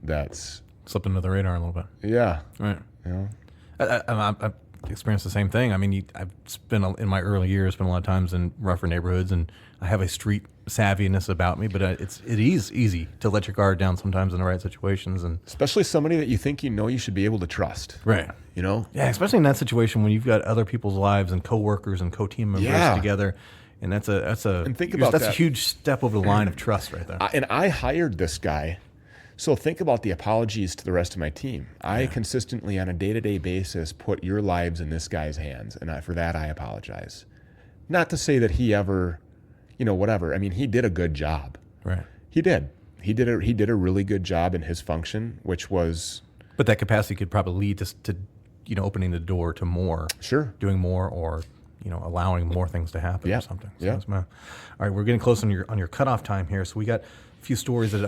that's
Slipped under the radar a little bit.
yeah,
Right.
you know,
I've experienced the same thing. I mean, I've spent in my early years, spent a lot of times in rougher neighborhoods, and I have a street savviness about me. But it is easy to let your guard down sometimes in the right situations, and
especially somebody that you think you should be able to trust.
right.
You know,
Yeah, especially in that situation when you've got other people's lives and coworkers and co-team members
Yeah.
together, and that's
And think about
that's a
that.
huge step over the line of trust right there.
and I hired this guy. So think about the apologies to the rest of my team. I consistently, on a day-to-day basis, put your lives in this guy's hands, and for that I apologize. Not to say that he ever, you know, whatever. I mean, he did a good job.
Right.
He did. He did a really good job in his function, which was
But that capacity could probably lead to opening the door to more,
sure.
doing more, or allowing more things to happen
Yeah.
or something. So
Yeah.
that's all right, we're getting close on your cutoff time here. So we got a few stories that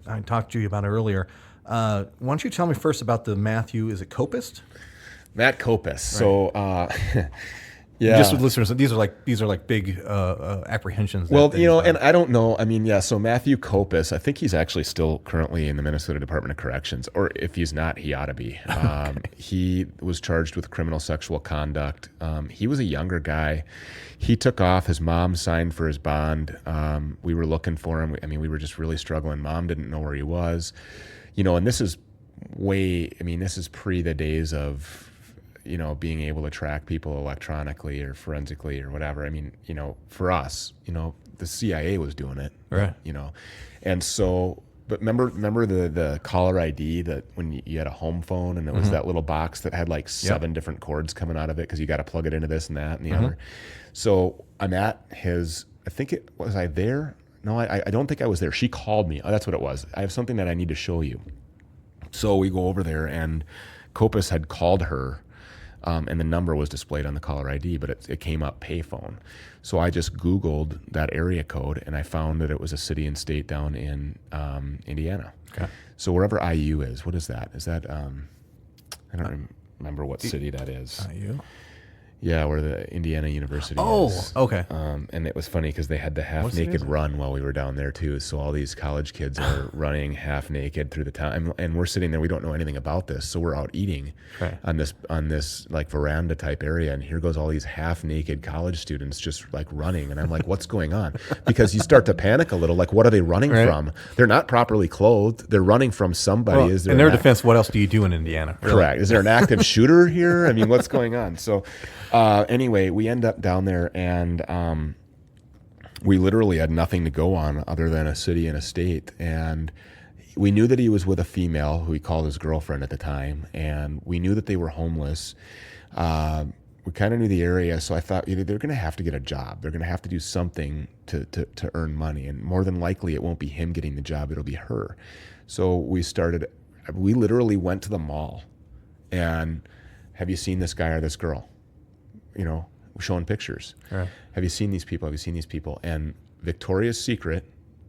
I talked to you about earlier. Why don't you tell me first about the Matthew? Is it Copist?
Matt Copus. So, yeah.
Just with listeners, these are like big apprehensions.
Well,
that
you know,
he's done.
and I don't know. I mean, yeah. So Matthew Copus, I think he's actually still currently in the Minnesota Department of Corrections, or if he's not, he ought to be. He was charged with criminal sexual conduct. He was a younger guy. He took off. His mom signed for his bond. We were looking for him. I mean, we were just really struggling. Mom didn't know where he was. You know, and this is this is pre the days of, you know, being able to track people electronically or forensically or whatever. I mean, you know, for us, you know, the CIA was doing it,
Right.
You know, and so, but remember the caller ID that when you had a home phone and it was that little box that had like 7 different cords coming out of it because you got to plug it into this and that and the other. So I'm at his. Was I there? No, I don't think I was there. She called me. Oh, that's what it was. I have something that I need to show you. So we go over there, and Copus had called her And the number was displayed on the caller ID, but it came up payphone. So I just Googled that area code, and I found that it was a city and state down in Indiana.
Okay.
So wherever IU is, what is that? Is that I don't remember what city that is.
You?
Yeah, where the Indiana University is.
Oh, okay.
And it was funny because they had the half-naked run while we were down there, too. So all these college kids are running half-naked through the town. And we're sitting there. We don't know anything about this. So we're out eating on this like veranda-type area. And here goes all these half-naked college students just, like, running. And I'm like, what's going on? Because you start to panic a little. Like, what are they running from? They're not properly clothed. They're running from somebody.
Well, in their defense, what else do you do in Indiana? Really?
Correct. Is there an active shooter here? I mean, what's going on? So... anyway, we end up down there, and we literally had nothing to go on other than a city and a state. And we knew that he was with a female who he called his girlfriend at the time, and we knew that they were homeless. We kind of knew the area, so I thought either they're going to have to get a job. They're going to have to do something to earn money, and more than likely it won't be him getting the job. It'll be her. So we literally went to the mall, and have you seen this guy or this girl? You know, showing pictures.
Right.
Have you seen these people? Have you seen these people? And Victoria's Secret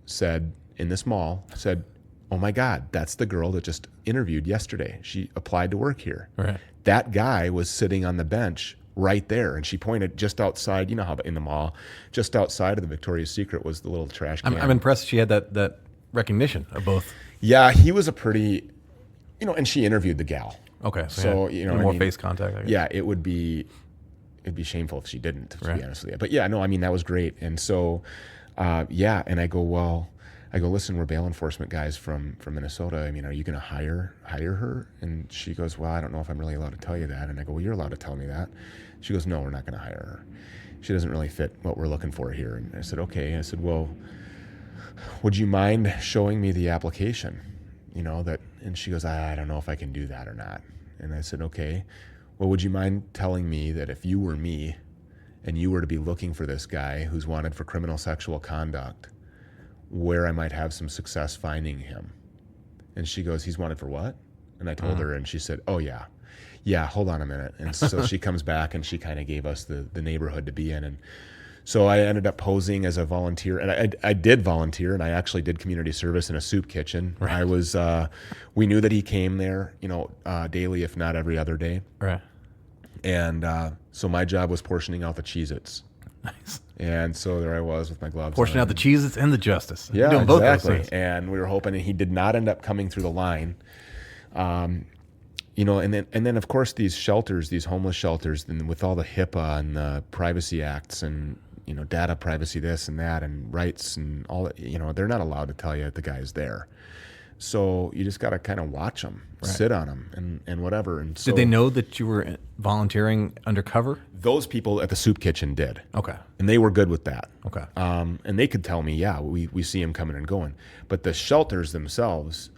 said, in this mall, said, oh my God, that's the girl that just interviewed yesterday. She applied to work here.
Right.
That guy was sitting on the bench right there. And she pointed just outside, you know how in the mall, just outside of the Victoria's Secret was the little trash can.
I'm impressed she had that recognition of both.
Yeah, he was a pretty, and she interviewed the gal.
Okay.
So,
more face contact, I guess.
Yeah, it'd be shameful if she didn't, to be honest with you. But yeah, no, I mean, that was great. And so, and I go, listen, we're bail enforcement guys from Minnesota. I mean, are you going to hire her? And she goes, well, I don't know if I'm really allowed to tell you that. And I go, well, you're allowed to tell me that. She goes, no, we're not going to hire her. She doesn't really fit what we're looking for here. And I said, okay. I said, well, would you mind showing me the application? And she goes, I don't know if I can do that or not. And I said, okay. Well, would you mind telling me that if you were me and you were to be looking for this guy who's wanted for criminal sexual conduct, where I might have some success finding him? And she goes, he's wanted for what? And I told her, and she said, oh, yeah. Yeah, hold on a minute. And so she comes back, and she kind of gave us the neighborhood to be in. And so I ended up posing as a volunteer, and I did volunteer, and I actually did community service in a soup kitchen. Right. I was, we knew that he came there, daily, if not every other day.
Right.
And so my job was portioning out the Cheez-Its.
Nice.
And so there I was with my gloves
portioning
on.
out the Cheez-Its and the Justice.
Yeah,
doing both
exactly.
those things.
And we were hoping, and he did not end up coming through the line. And then of course these shelters, these homeless shelters, and with all the HIPAA and the privacy acts and data privacy, this and that, and rights and all that, they're not allowed to tell you that the guy's there. So you just got to kind of watch them, sit on them, and whatever. And so,
did they know that you were volunteering undercover?
Those people at the soup kitchen did.
Okay.
And they were good with that.
Okay.
And they could tell me, yeah, we see him coming and going. But the shelters themselves,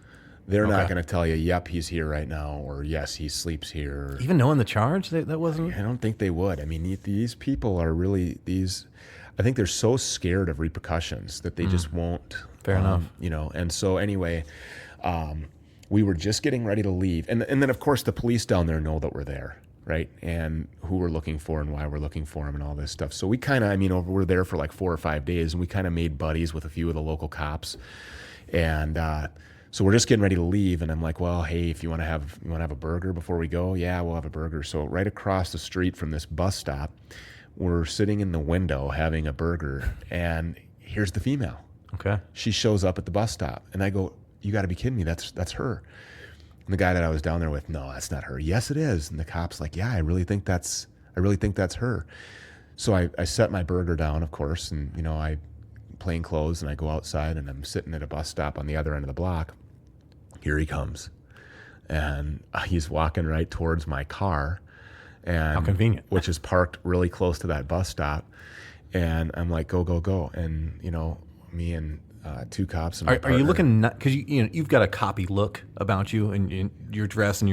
they're not going to tell you, yep, he's here right now, or yes, he sleeps here.
Even knowing the charge, that wasn't?
I don't think they would. I mean, these people are really I think they're so scared of repercussions that they just won't.
Fair enough.
And so anyway, we were just getting ready to leave. And then, of course, the police down there know that we're there, right? And who we're looking for and why we're looking for them and all this stuff. So we kind of, we're there for like 4 or 5 days, and we kind of made buddies with a few of the local cops. And so we're just getting ready to leave, and I'm like, well, hey, if you want to have a burger before we go? Yeah, we'll have a burger. So right across the street from this bus stop, we're sitting in the window having a burger, and here's the female.
Okay.
She shows up at the bus stop, and I go, you got to be kidding me. That's her. And the guy that I was down there with, no, that's not her. Yes, it is. And the cop's like, yeah, I really think that's her. So I set my burger down, of course, and I plain clothes, and I go outside, and I'm sitting at a bus stop on the other end of the block. Here he comes, and he's walking right towards my car. And
how convenient.
Which is parked really close to that bus stop. And I'm like, go, go, go. And, me and 2 cops and my
Are you looking, because you've got a copy look about you and your dress and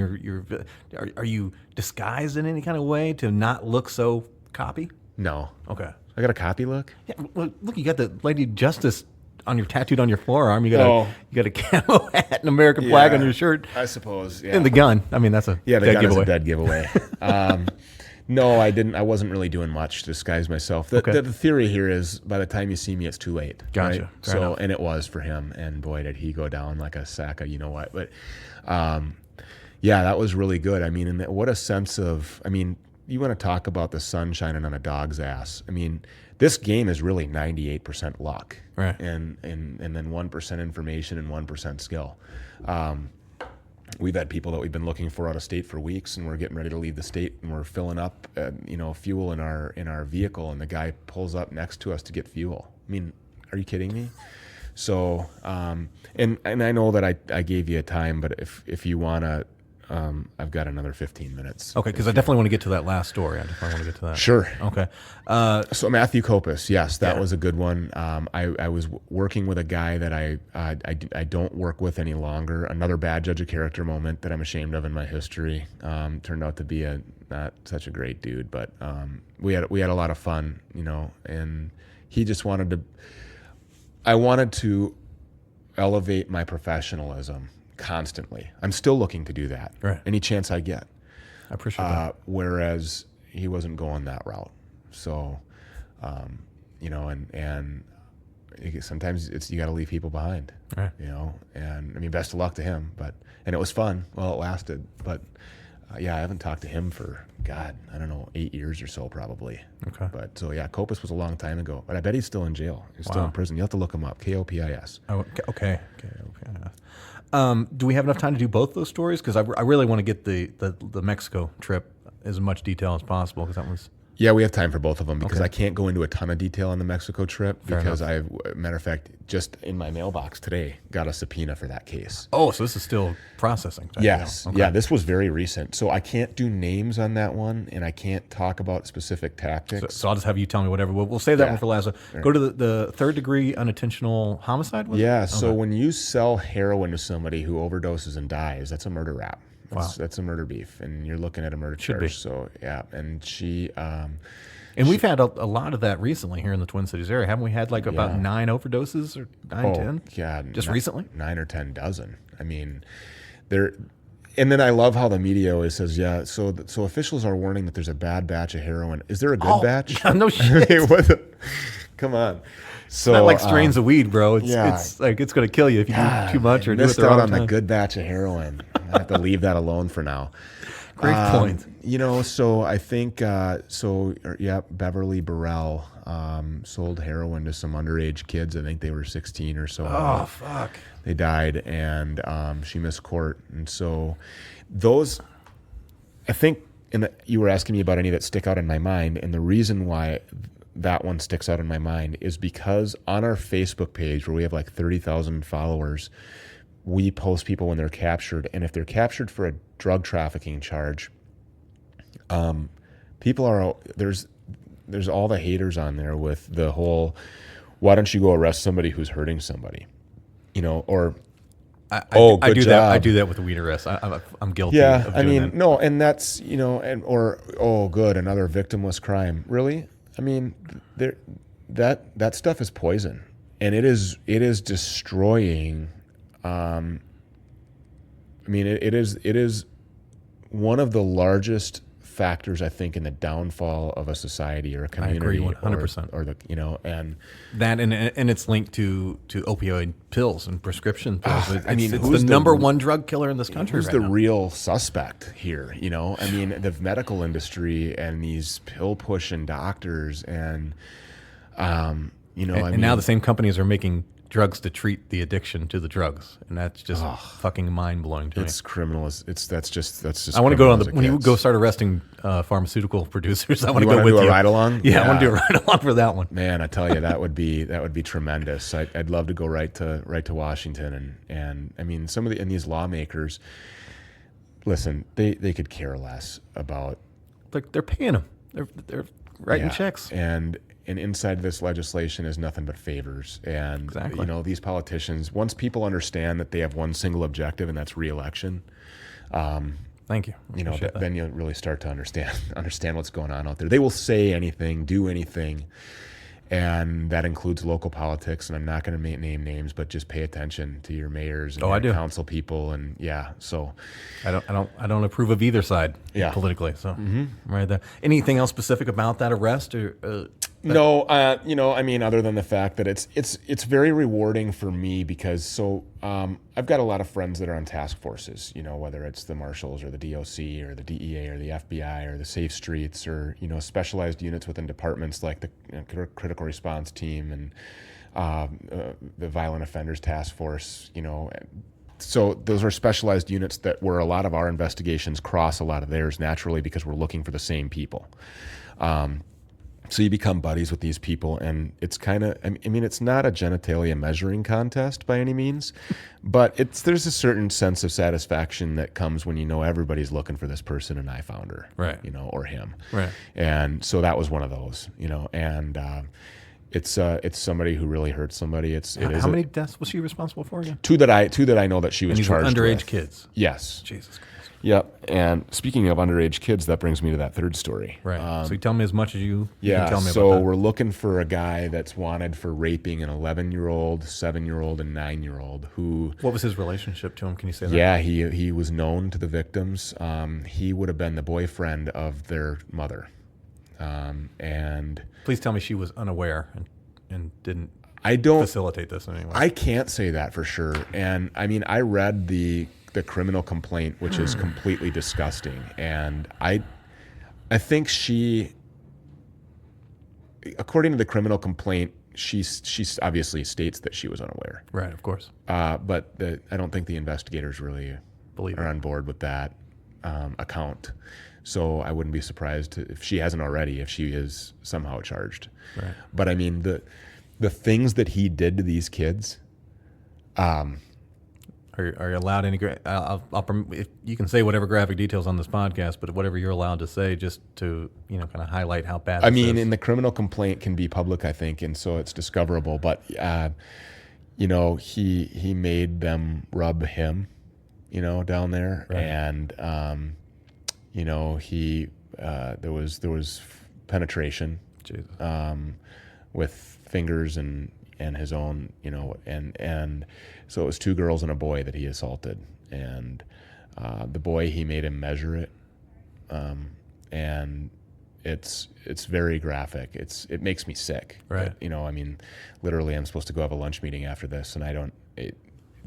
are you disguised in any kind of way to not look so copy?
No.
Okay.
I got a copy look?
Yeah, well, look, you got the Lady Justice on your tattooed on your forearm. You got a camo hat and American flag on your shirt.
I suppose. Yeah.
And the gun. I mean, that's a
the
dead
gun
giveaway.
is a dead giveaway. No, I didn't. I wasn't really doing much to disguise myself. The theory here is by the time you see me, it's too late.
Gotcha.
Right?
Fair enough.
And it was for him. And boy, did he go down like a sack of you know what. But yeah, that was really good. I mean, and what a sense of. I mean, you want to talk about the sun shining on a dog's ass. I mean, this game is really 98% luck,
right?
And then 1% information and 1% skill. We've had people that we've been looking for out of state for weeks, and we're getting ready to leave the state, and we're filling up, fuel in our vehicle, and the guy pulls up next to us to get fuel. I mean, are you kidding me? So, and I know that I gave you a time, but if you wanna, I've got another 15 minutes.
Okay, because I definitely want to get to that last story. I definitely want to get to that.
Sure.
Okay.
So Matthew Kopis, yes, that was a good one. I was working with a guy that I don't work with any longer. Another bad judge of character moment that I'm ashamed of in my history. Turned out to be not such a great dude, but we had a lot of fun, and he just I wanted to elevate my professionalism constantly. I'm still looking to do that.
Right.
Any chance I get.
I appreciate that.
Whereas he wasn't going that route. So, and sometimes you got to leave people behind,
right.
and I mean, best of luck to him, and it was fun while it lasted, but I haven't talked to him for, God, I don't know, 8 years or so probably.
Okay.
But so Kopis was a long time ago, but I bet he's still in jail. He's still in prison. You'll have to look him up. Kopis.
Oh, okay. Do we have enough time to do both those stories? Because I really want to get the Mexico trip as much detail as possible, because that was...
Yeah, we have time for both of them because I can't go into a ton of detail on the Mexico trip because matter of fact, just in my mailbox today, got a subpoena for that case.
Oh, so this is still processing.
Yes.
Okay.
Yeah, this was very recent. So I can't do names on that one, and I can't talk about specific tactics.
So I'll just have you tell me whatever. We'll save that one for last. Go to the third degree unintentional homicide?
So when you sell heroin to somebody who overdoses and dies, that's a murder rap. That's a murder beef, and you're looking at a murder charge.
Be.
So and she,
and we've had a lot of that recently here in the Twin Cities area, haven't we? Had about 9 overdoses or 9, 10?
God,
just recently,
9 or 10 dozen. I mean, there. And then I love how the media always says, so officials are warning that there's a bad batch of heroin. Is there a good batch?
Yeah, no shit.
Come on.
So, it's not like strains of weed, bro. It's like it's going to kill you if you do too much or do it
missed
the wrong
out on
time.
the good batch of heroin. I have to leave that alone for now.
Great point.
So I think Beverly Burrell sold heroin to some underage kids. I think they were 16 or so.
Oh, fuck.
They died, and she missed court. And so those, I think, you were asking me about any that stick out in my mind, and the reason why that one sticks out in my mind is because on our Facebook page, where we have like 30,000 followers, we post people when they're captured, and if they're captured for a drug trafficking charge, people are there's all the haters on there with the whole, why don't you go arrest somebody who's hurting somebody, or
I do
job.
that. I do that with the weed arrest. I'm guilty.
Yeah,
of
I mean,
that.
no, and that's good, another victimless crime. Really, I mean, that stuff is poison, and it is destroying. It is one of the largest factors, I think, in the downfall of a society or a community.
I agree 100%.
Or and
that and it's linked to opioid pills and prescription pills. It's
who's
the number one drug killer in this country.
Who's
right
the
now.
real suspect here? The medical industry and these pill pushing doctors and
now the same companies are making drugs to treat the addiction to the drugs, and that's just fucking mind blowing to me.
It's criminal. That's just.
I want to go on when you go start arresting pharmaceutical producers. I want to go with you.
Do a ride along.
Yeah, I want to do a ride along for that one.
Man, I tell you, that would be tremendous. I'd love to go right to Washington, and I mean, some of these lawmakers. Listen, they could care less about.
Like they're paying them. They're writing checks.
And inside this legislation is nothing but favors. And,
exactly.
These politicians, once people understand that they have one single objective, and that's re-election,
thank you.
Then you'll really start to understand what's going on out there. They will say anything, do anything. And that includes local politics, and I'm not going to name names, but just pay attention to your mayors and
I
your
do.
council people, and so
I don't approve of either side politically. So right there. Anything else specific about that arrest or?
No, I mean, other than the fact that it's very rewarding for me because I've got a lot of friends that are on task forces, whether it's the marshals or the DOC or the DEA or the FBI or the Safe Streets or, specialized units within departments like the critical response team and the violent offenders task force, So those are specialized units where a lot of our investigations cross a lot of theirs naturally because we're looking for the same people. So you become buddies with these people, and it's kind of, I mean, it's not a genitalia measuring contest by any means, but there's a certain sense of satisfaction that comes when everybody's looking for this person and I found her,
right?
Or him,
right?
And so that was one of those, and it's somebody who really hurt somebody.
How many deaths was she responsible for again?
Two that I know that she was charged with.
Underage kids.
Yes.
Jesus Christ.
Yep. And speaking of underage kids, that brings me to that third story.
Right. So you tell me as much as you can tell me about
so
that.
we're looking for a guy that's wanted for raping an 11-year-old, 7-year-old, and 9-year-old who...
What was his relationship to him? Can you say that?
Yeah, he was known to the victims. He would have been the boyfriend of their mother. And...
Please tell me she was unaware and didn't facilitate this in any way.
I can't say that for sure. And, I mean, I read the criminal complaint, which is completely disgusting. And I think she, according to the criminal complaint, she obviously states that she was unaware.
Right, of course.
But I don't think the investigators really are on board with that account. So I wouldn't be surprised if she hasn't already, if she is somehow charged.
Right.
But I mean, the things that he did to these kids,
Are you allowed any? If you can say whatever graphic details on this podcast, but whatever you're allowed to say, just to kind of highlight how bad.
I mean, in the criminal complaint can be public, I think, and so it's discoverable. But he made them rub him, down there,
right.
And he there was penetration, with fingers and his own, and so it was 2 girls and a boy that he assaulted, and the boy, he made him measure it, and it's very graphic. It makes me sick.
Right.
But, I mean, literally, I'm supposed to go have a lunch meeting after this, and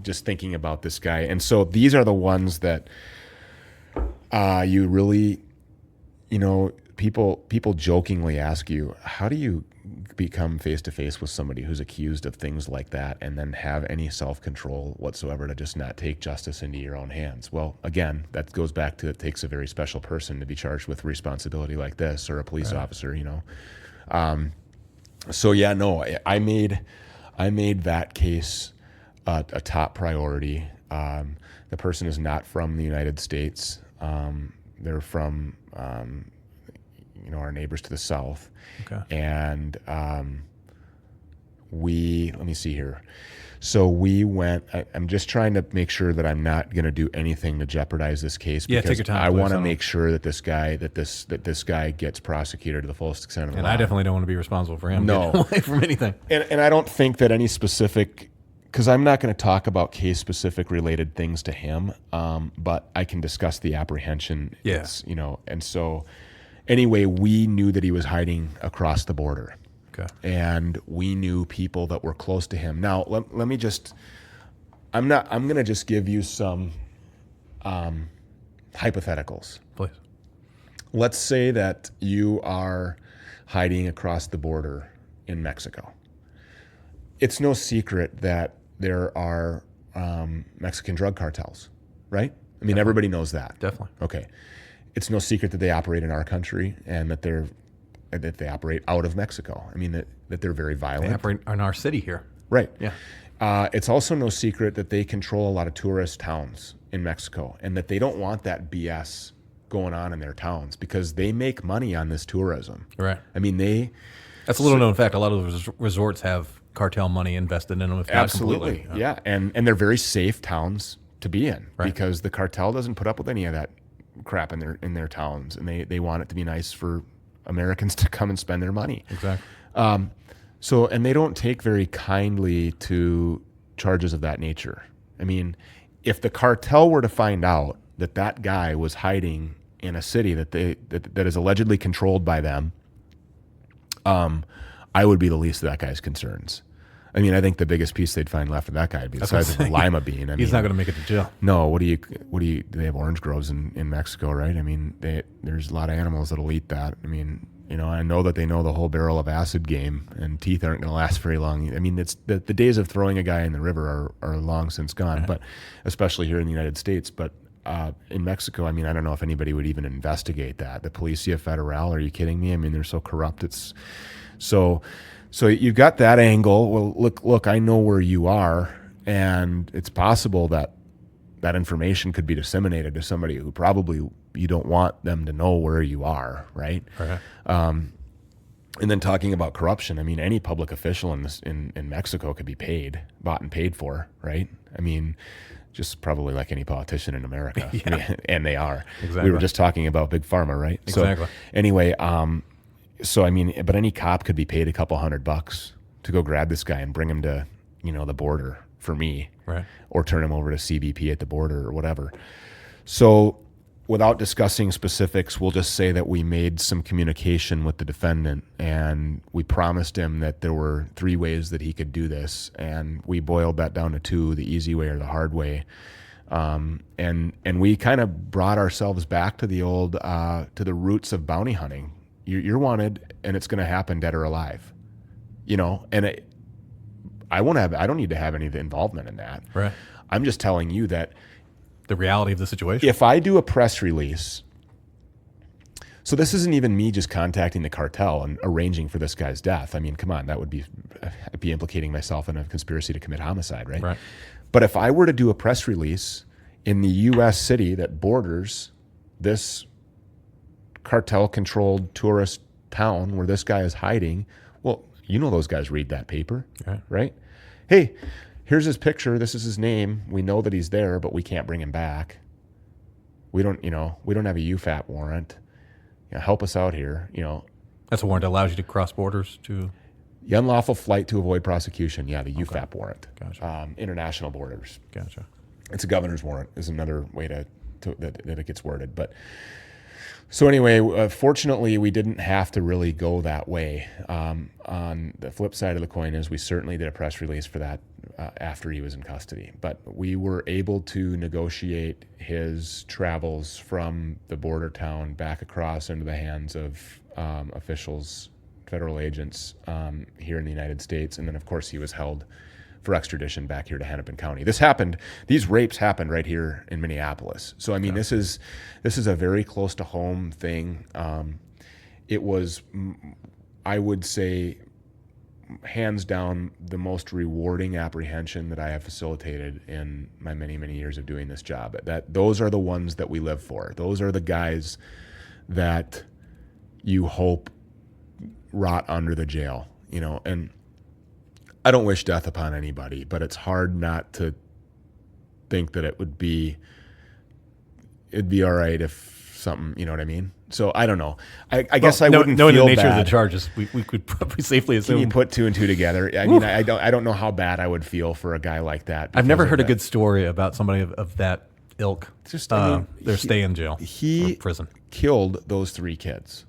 just thinking about this guy, and so these are the ones that you really, people jokingly ask you, how do you become face-to-face with somebody who's accused of things like that and then have any self-control whatsoever to just not take justice into your own hands? Well, again, that goes back to, it takes a very special person to be charged with responsibility like this, or a police officer, So yeah, no, I made that case a top priority. The person is not from the United States. They're from our neighbors to the south.
Okay.
And let me see here. So we went, I'm just trying to make sure that I'm not going to do anything to jeopardize this case.
Yeah,
because
take your time.
I want to make sure that this guy gets prosecuted to the fullest extent of the law.
And I definitely don't want to be responsible for him
No.
getting away from anything.
And I don't think that any specific, because I'm not going to talk about case-specific related things to him, but I can discuss the apprehension.
Yeah.
And so anyway, we knew that he was hiding across the border.
Okay.
And we knew people that were close to him. Now, let me just, I'm going to just give you some hypotheticals.
Please.
Let's say that you are hiding across the border in Mexico. It's no secret that there are Mexican drug cartels, right? I mean,
Definitely.
Everybody knows that.
Definitely.
Okay. It's no secret that they operate in our country and that they operate out of Mexico. I mean, that they're very violent.
They operate in our city here.
Right.
Yeah.
It's also no secret that they control a lot of tourist towns in Mexico, and that they don't want that BS going on in their towns because they make money on this tourism.
Right.
I mean,
that's a little known fact. A lot of those resorts have cartel money invested in them. If
absolutely.
Not completely.
Yeah. And they're very safe towns to be in,
right.
because the cartel doesn't put up with any of that crap in their towns, and they want it to be nice for Americans to come and spend their money.
Exactly.
So, and they don't take very kindly to charges of that nature. I mean, if the cartel were to find out that that guy was hiding in a city that is allegedly controlled by them, I would be the least of that guy's concerns. I mean, I think the biggest piece they'd find left of that guy would be the size of a lima bean.
He's not going to make it to jail.
No, what do you, they have orange groves in Mexico, right? I mean, there's a lot of animals that'll eat that. I mean, you know, I know that they know the whole barrel of acid game, and teeth aren't going to last very long. I mean, it's the days of throwing a guy in the river are long since gone, right. But especially here in the United States. But in Mexico, I mean, I don't know if anybody would even investigate that. The Policia Federal, are you kidding me? I mean, they're so corrupt. It's so you've got that angle. Well, look, I know where you are, and it's possible that information could be disseminated to somebody who probably you don't want them to know where you are, right?
Okay.
And then talking about corruption, I mean, any public official in Mexico could be bought and paid for, right? I mean, just probably like any politician in America.
Yeah.
I mean, and they are.
Exactly.
We were just talking about Big Pharma, right?
Exactly.
So anyway, so I mean, but any cop could be paid a couple $100 to go grab this guy and bring him to, you know, the border for me,
right?
Or turn him over to CBP at the border or whatever. So without discussing specifics, we'll just say that we made some communication with the defendant, and we promised him that there were 3 ways that he could do this, and we boiled that down to 2, the easy way or the hard way. And we kind of brought ourselves back to the old to the roots of bounty hunting. You're wanted, and it's going to happen dead or alive, you know. And I don't need to have any involvement in that.
Right.
I'm just telling you that
the reality of the situation.
If I do a press release, so this isn't even me just contacting the cartel and arranging for this guy's death. I mean, come on, that would be implicating myself in a conspiracy to commit homicide, right?
Right.
But if I were to do a press release in the U.S. city that borders this cartel-controlled tourist town where this guy is hiding, well, you know those guys read that paper, right? Hey, here's his picture. This is his name. We know that he's there, but we can't bring him back. We don't have a UFAP warrant. You know, help us out here. You know,
that's a warrant that allows you to cross borders to
the unlawful flight to avoid prosecution. Yeah, the UFAP warrant.
Gotcha.
International borders.
Gotcha.
It's a governor's warrant. Is another way that it gets worded, but. So anyway, fortunately, we didn't have to really go that way. On the flip side of the coin is we certainly did a press release for that after he was in custody. But we were able to negotiate his travels from the border town back across into the hands of officials, federal agents here in the United States. And then, of course, he was held for extradition back here to Hennepin County. These rapes happened right here in Minneapolis. So, I mean, this is a very close to home thing. It was, I would say, hands down, the most rewarding apprehension that I have facilitated in my many, many years of doing this job. Those are the ones that we live for. Those are the guys that you hope rot under the jail, you know, and I don't wish death upon anybody, but it's hard not to think that it'd be all right if something, you know what I mean? So I don't know. I guess I wouldn't
knowing
feel
the nature
bad.
of the charges, we could probably safely assume.
Can you put 2 and 2 together? I mean, I don't know how bad I would feel for a guy like that.
I've never heard a good story about somebody of that ilk.
Just
their stay in jail or prison.
Killed those 3 kids.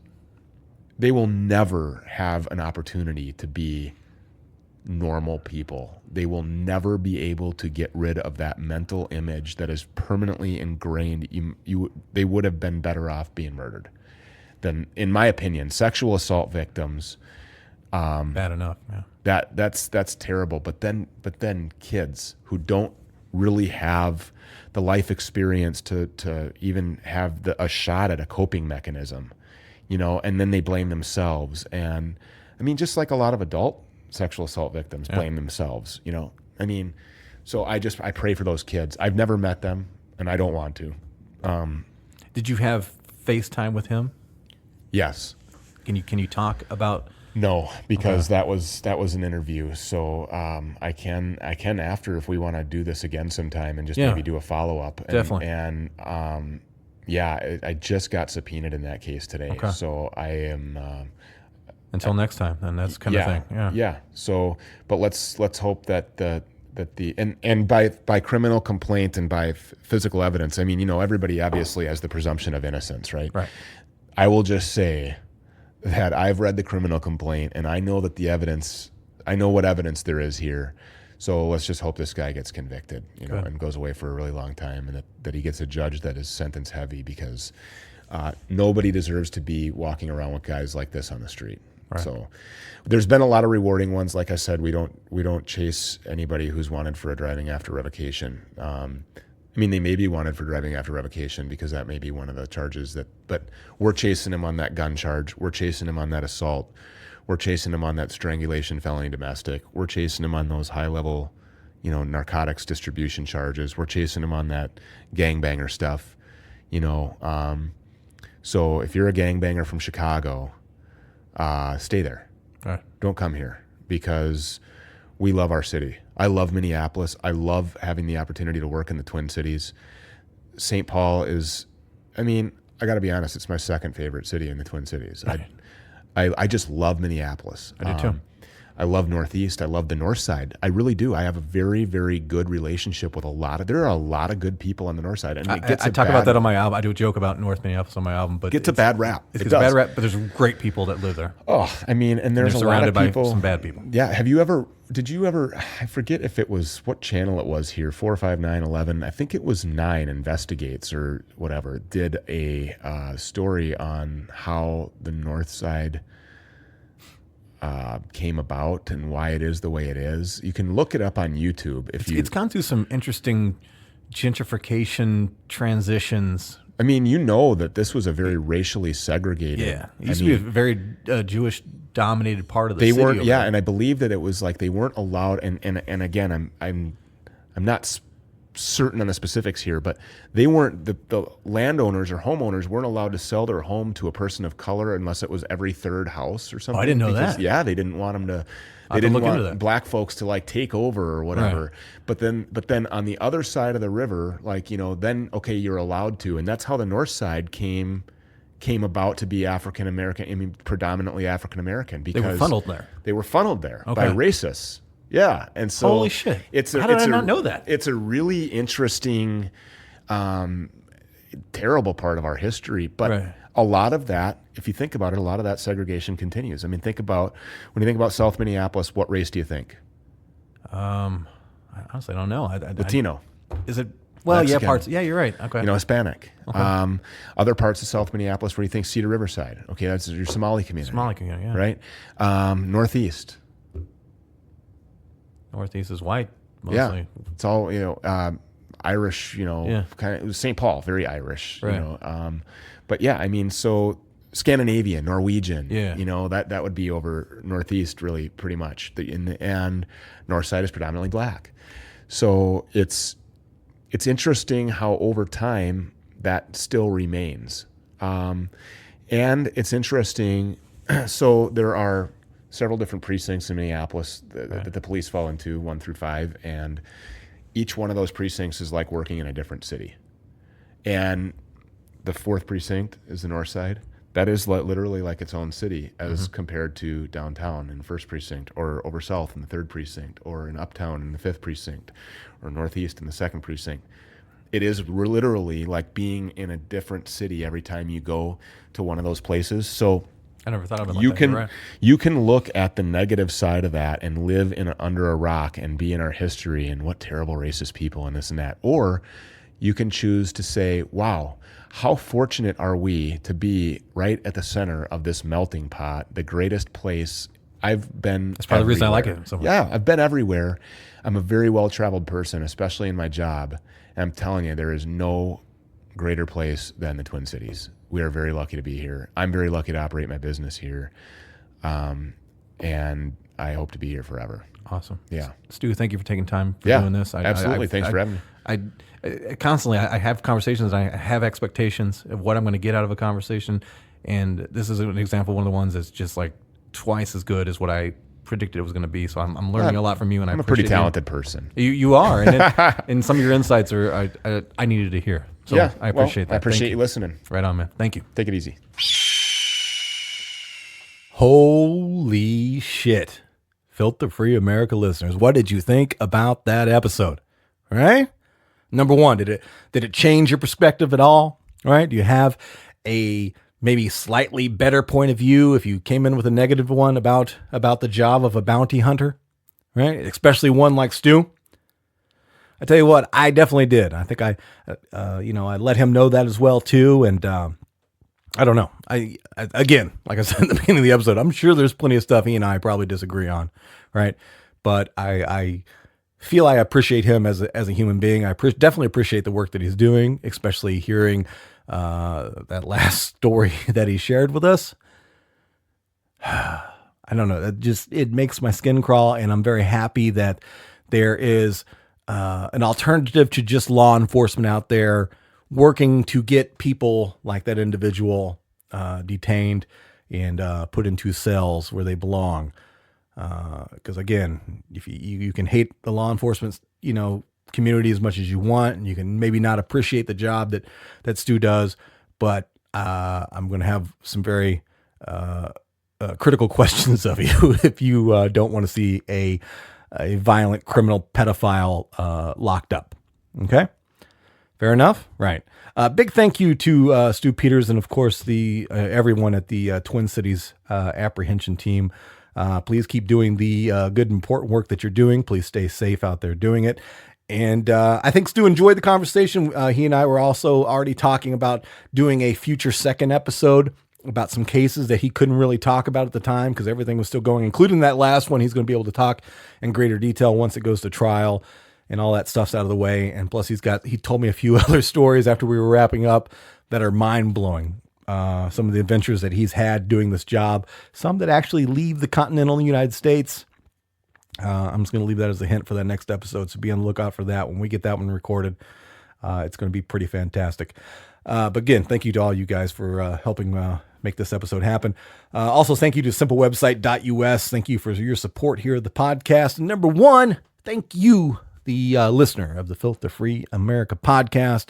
They will never have an opportunity to be normal people. They will never be able to get rid of that mental image that is permanently ingrained. They would have been better off being murdered than, in my opinion, sexual assault victims.
Bad enough. Yeah.
That's terrible. But then kids who don't really have the life experience to even have a shot at a coping mechanism, you know, and then they blame themselves. And I mean, just like a lot of adult sexual assault victims blame themselves, you know. I mean, so I pray for those kids. I've never met them, and I don't want to.
Did you have FaceTime with him?
Yes.
Can you talk about?
No, because that was an interview. So I can after, if we want to do this again sometime and just maybe do a follow up.
Definitely.
And I just got subpoenaed in that case today.
Okay.
So I am.
Until next time, then that's kind of thing. Yeah.
Yeah. So, but let's hope that by criminal complaint and by physical evidence, I mean, everybody obviously has the presumption of innocence, right?
Right.
I will just say that I've read the criminal complaint and I know that I know what evidence there is here. So let's just hope this guy gets convicted, and goes away for a really long time, and that he gets a judge that is sentence heavy, because nobody deserves to be walking around with guys like this on the street. Right. So there's been a lot of rewarding ones. Like I said, we don't chase anybody who's wanted for a driving after revocation. They may be wanted for driving after revocation because that may be one of the charges but we're chasing him on that gun charge. We're chasing him on that assault. We're chasing him on that strangulation, felony domestic. We're chasing him on those high level, narcotics distribution charges. We're chasing him on that gangbanger stuff, so if you're a gangbanger from Chicago, stay there.
Right.
Don't come here, because we love our city. I love Minneapolis. I love having the opportunity to work in the Twin Cities. St. Paul is, I got to be honest, it's my second favorite city in the Twin Cities.
Right.
I just love Minneapolis.
I do too.
I love Northeast. I love the North Side. I really do. I have a very, very good relationship with there are a lot of good people on the North Side. And
I talk about that on my album. I do a joke about North Minneapolis on my album, but
it's a bad rap.
It's a bad rap, but there's great people that live there.
Oh, and there's a lot of people.
By some bad people.
Yeah. Did you ever, I forget if it was, what channel it was here, 4, 5, 9, 11. I think it was 9 Investigates or whatever, did a story on how the North Side came about and why it is the way it is. You can look it up on YouTube.
It's gone through some interesting gentrification transitions.
That this was a very racially segregated.
Yeah, it used to be a very Jewish dominated part of the city.
They weren't. Yeah, and I believe that it was like they weren't allowed. And again, I'm not certain on the specifics here, but they weren't, the landowners or homeowners weren't allowed to sell their home to a person of color unless it was every third house or something.
I didn't know that.
Yeah, they didn't want them to. They didn't want black folks to take over or whatever. Right. But then on the other side of the river, then okay, you're allowed to, and that's how the North Side came about to be African American. Predominantly African American, because
they were funneled there.
They were funneled there by racists. Yeah, and so
holy shit! How did I not know that?
It's a really interesting, terrible part of our history. But a lot of that, if you think about it, a lot of that segregation continues. When you think about South Minneapolis, what race do you think?
I honestly don't know.
Latino.
Is it? Well,
Mexican.
Yeah, parts. Yeah, you're right. Okay.
Hispanic. Okay. Other parts of South Minneapolis, where do you think? Cedar Riverside. Okay, that's your Somali community.
Yeah.
Right. Northeast.
Northeast is white, mostly.
Yeah, it's all Irish. Kind of St. Paul, very Irish.
Right.
But yeah, so Scandinavian, Norwegian.
Yeah.
That would be over Northeast, really, pretty much. And North Side is predominantly black. So it's interesting how over time that still remains, and it's interesting. So there are several different precincts in Minneapolis that the police fall into, 1 through 5, and each one of those precincts is like working in a different city. And the 4th precinct is the North Side. That is literally like its own city as compared to downtown in the 1st precinct, or over south in the 3rd precinct, or in uptown in the 5th precinct, or northeast in the 2nd precinct. It is literally like being in a different city every time you go to one of those places. So
I never thought of it like that.
You can look at the negative side of that and live under a rock and be in our history and what terrible racist people and this and that. Or you can choose to say, wow, how fortunate are we to be right at the center of this melting pot, the greatest place. I've been.
That's probably the reason I like it so much.
Yeah, I've been everywhere. I'm a very well-traveled person, especially in my job. And I'm telling you, there is no greater place than the Twin Cities. We are very lucky to be here. I'm very lucky to operate my business here. And I hope to be here forever.
Awesome.
Yeah.
Stu, thank you for taking time for doing this.
Absolutely. Thanks for having me.
I constantly have conversations. I have expectations of what I'm going to get out of a conversation. And this is an example, one of the ones that's just like twice as good as what I predicted it was going to be. So I'm learning a lot from you. And
I'm a pretty talented person.
You are. And some of your insights I needed to hear. So yeah, I appreciate that.
I appreciate you listening.
Right on, man. Thank you.
Take it easy.
Holy shit. Filter Free America listeners, what did you think about that episode? All right? Number one, did it change your perspective at all? All right? Do you have a maybe slightly better point of view if you came in with a negative one about the job of a bounty hunter? Right? Especially one like Stu. I tell you what, I definitely did. I think I let him know that as well too. And I don't know. I again, like I said in the beginning of the episode, I'm sure there's plenty of stuff he and I probably disagree on, right? But I feel I appreciate him as a human being. I definitely appreciate the work that he's doing, especially hearing that last story that he shared with us. I don't know. It makes my skin crawl, and I'm very happy that there is an alternative to just law enforcement out there working to get people like that individual detained and put into cells where they belong. Because again, if you can hate the law enforcement, community as much as you want, and you can maybe not appreciate the job that Stu does, but I'm going to have some very critical questions of you if you don't want to see a violent criminal pedophile locked up. Okay, fair enough, right? Big thank you to Stu Peters and of course the everyone at the Twin Cities Apprehension Team. Please keep doing the good, important work that you're doing. Please stay safe out there doing it. And I think Stu enjoyed the conversation. He and I were also already talking about doing a future second episode about some cases that he couldn't really talk about at the time because everything was still going, including that last one. He's going to be able to talk in greater detail once it goes to trial and all that stuff's out of the way. And plus he told me a few other stories after we were wrapping up that are mind blowing. Some of the adventures that he's had doing this job, some that actually leave the continental United States. I'm just going to leave that as a hint for that next episode. So be on the lookout for that. When we get that one recorded, it's going to be pretty fantastic. But again, thank you to all you guys for helping make this episode happen. Also, thank you to simplewebsite.us. Thank you for your support here at the podcast. And number one, thank you, the listener of the Filter Free America podcast,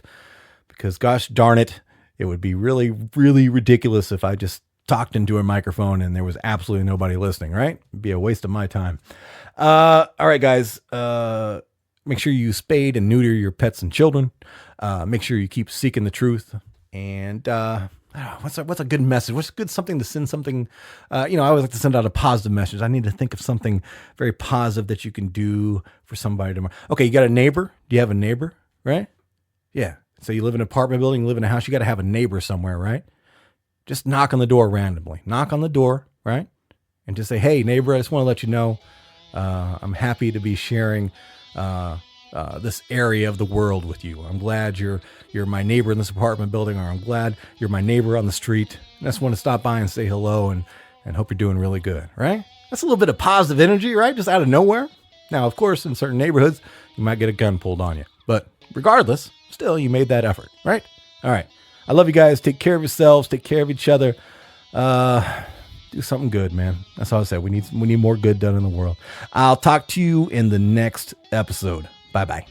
because gosh darn it, it would be really, really ridiculous if I just talked into a microphone and there was absolutely nobody listening, right? It'd be a waste of my time. All right, guys, make sure you spade and neuter your pets and children. Make sure you keep seeking the truth. And what's a good message? What's good something to send something? I always like to send out a positive message. I need to think of something very positive that you can do for somebody tomorrow. Okay, you got a neighbor? Do you have a neighbor? Right? Yeah. So you live in an apartment building, you live in a house, you got to have a neighbor somewhere, right? Just knock on the door randomly. Knock on the door, right? And just say, hey, neighbor, I just want to let you know I'm happy to be sharing this area of the world with you. I'm glad you're my neighbor in this apartment building, or I'm glad you're my neighbor on the street. I just want to stop by and say hello and hope you're doing really good, right? That's a little bit of positive energy, right? Just out of nowhere. Now, of course, in certain neighborhoods, you might get a gun pulled on you. But regardless, still, you made that effort, right? All right. I love you guys. Take care of yourselves. Take care of each other. Do something good, man. That's all I said. We need more good done in the world. I'll talk to you in the next episode. Bye-bye.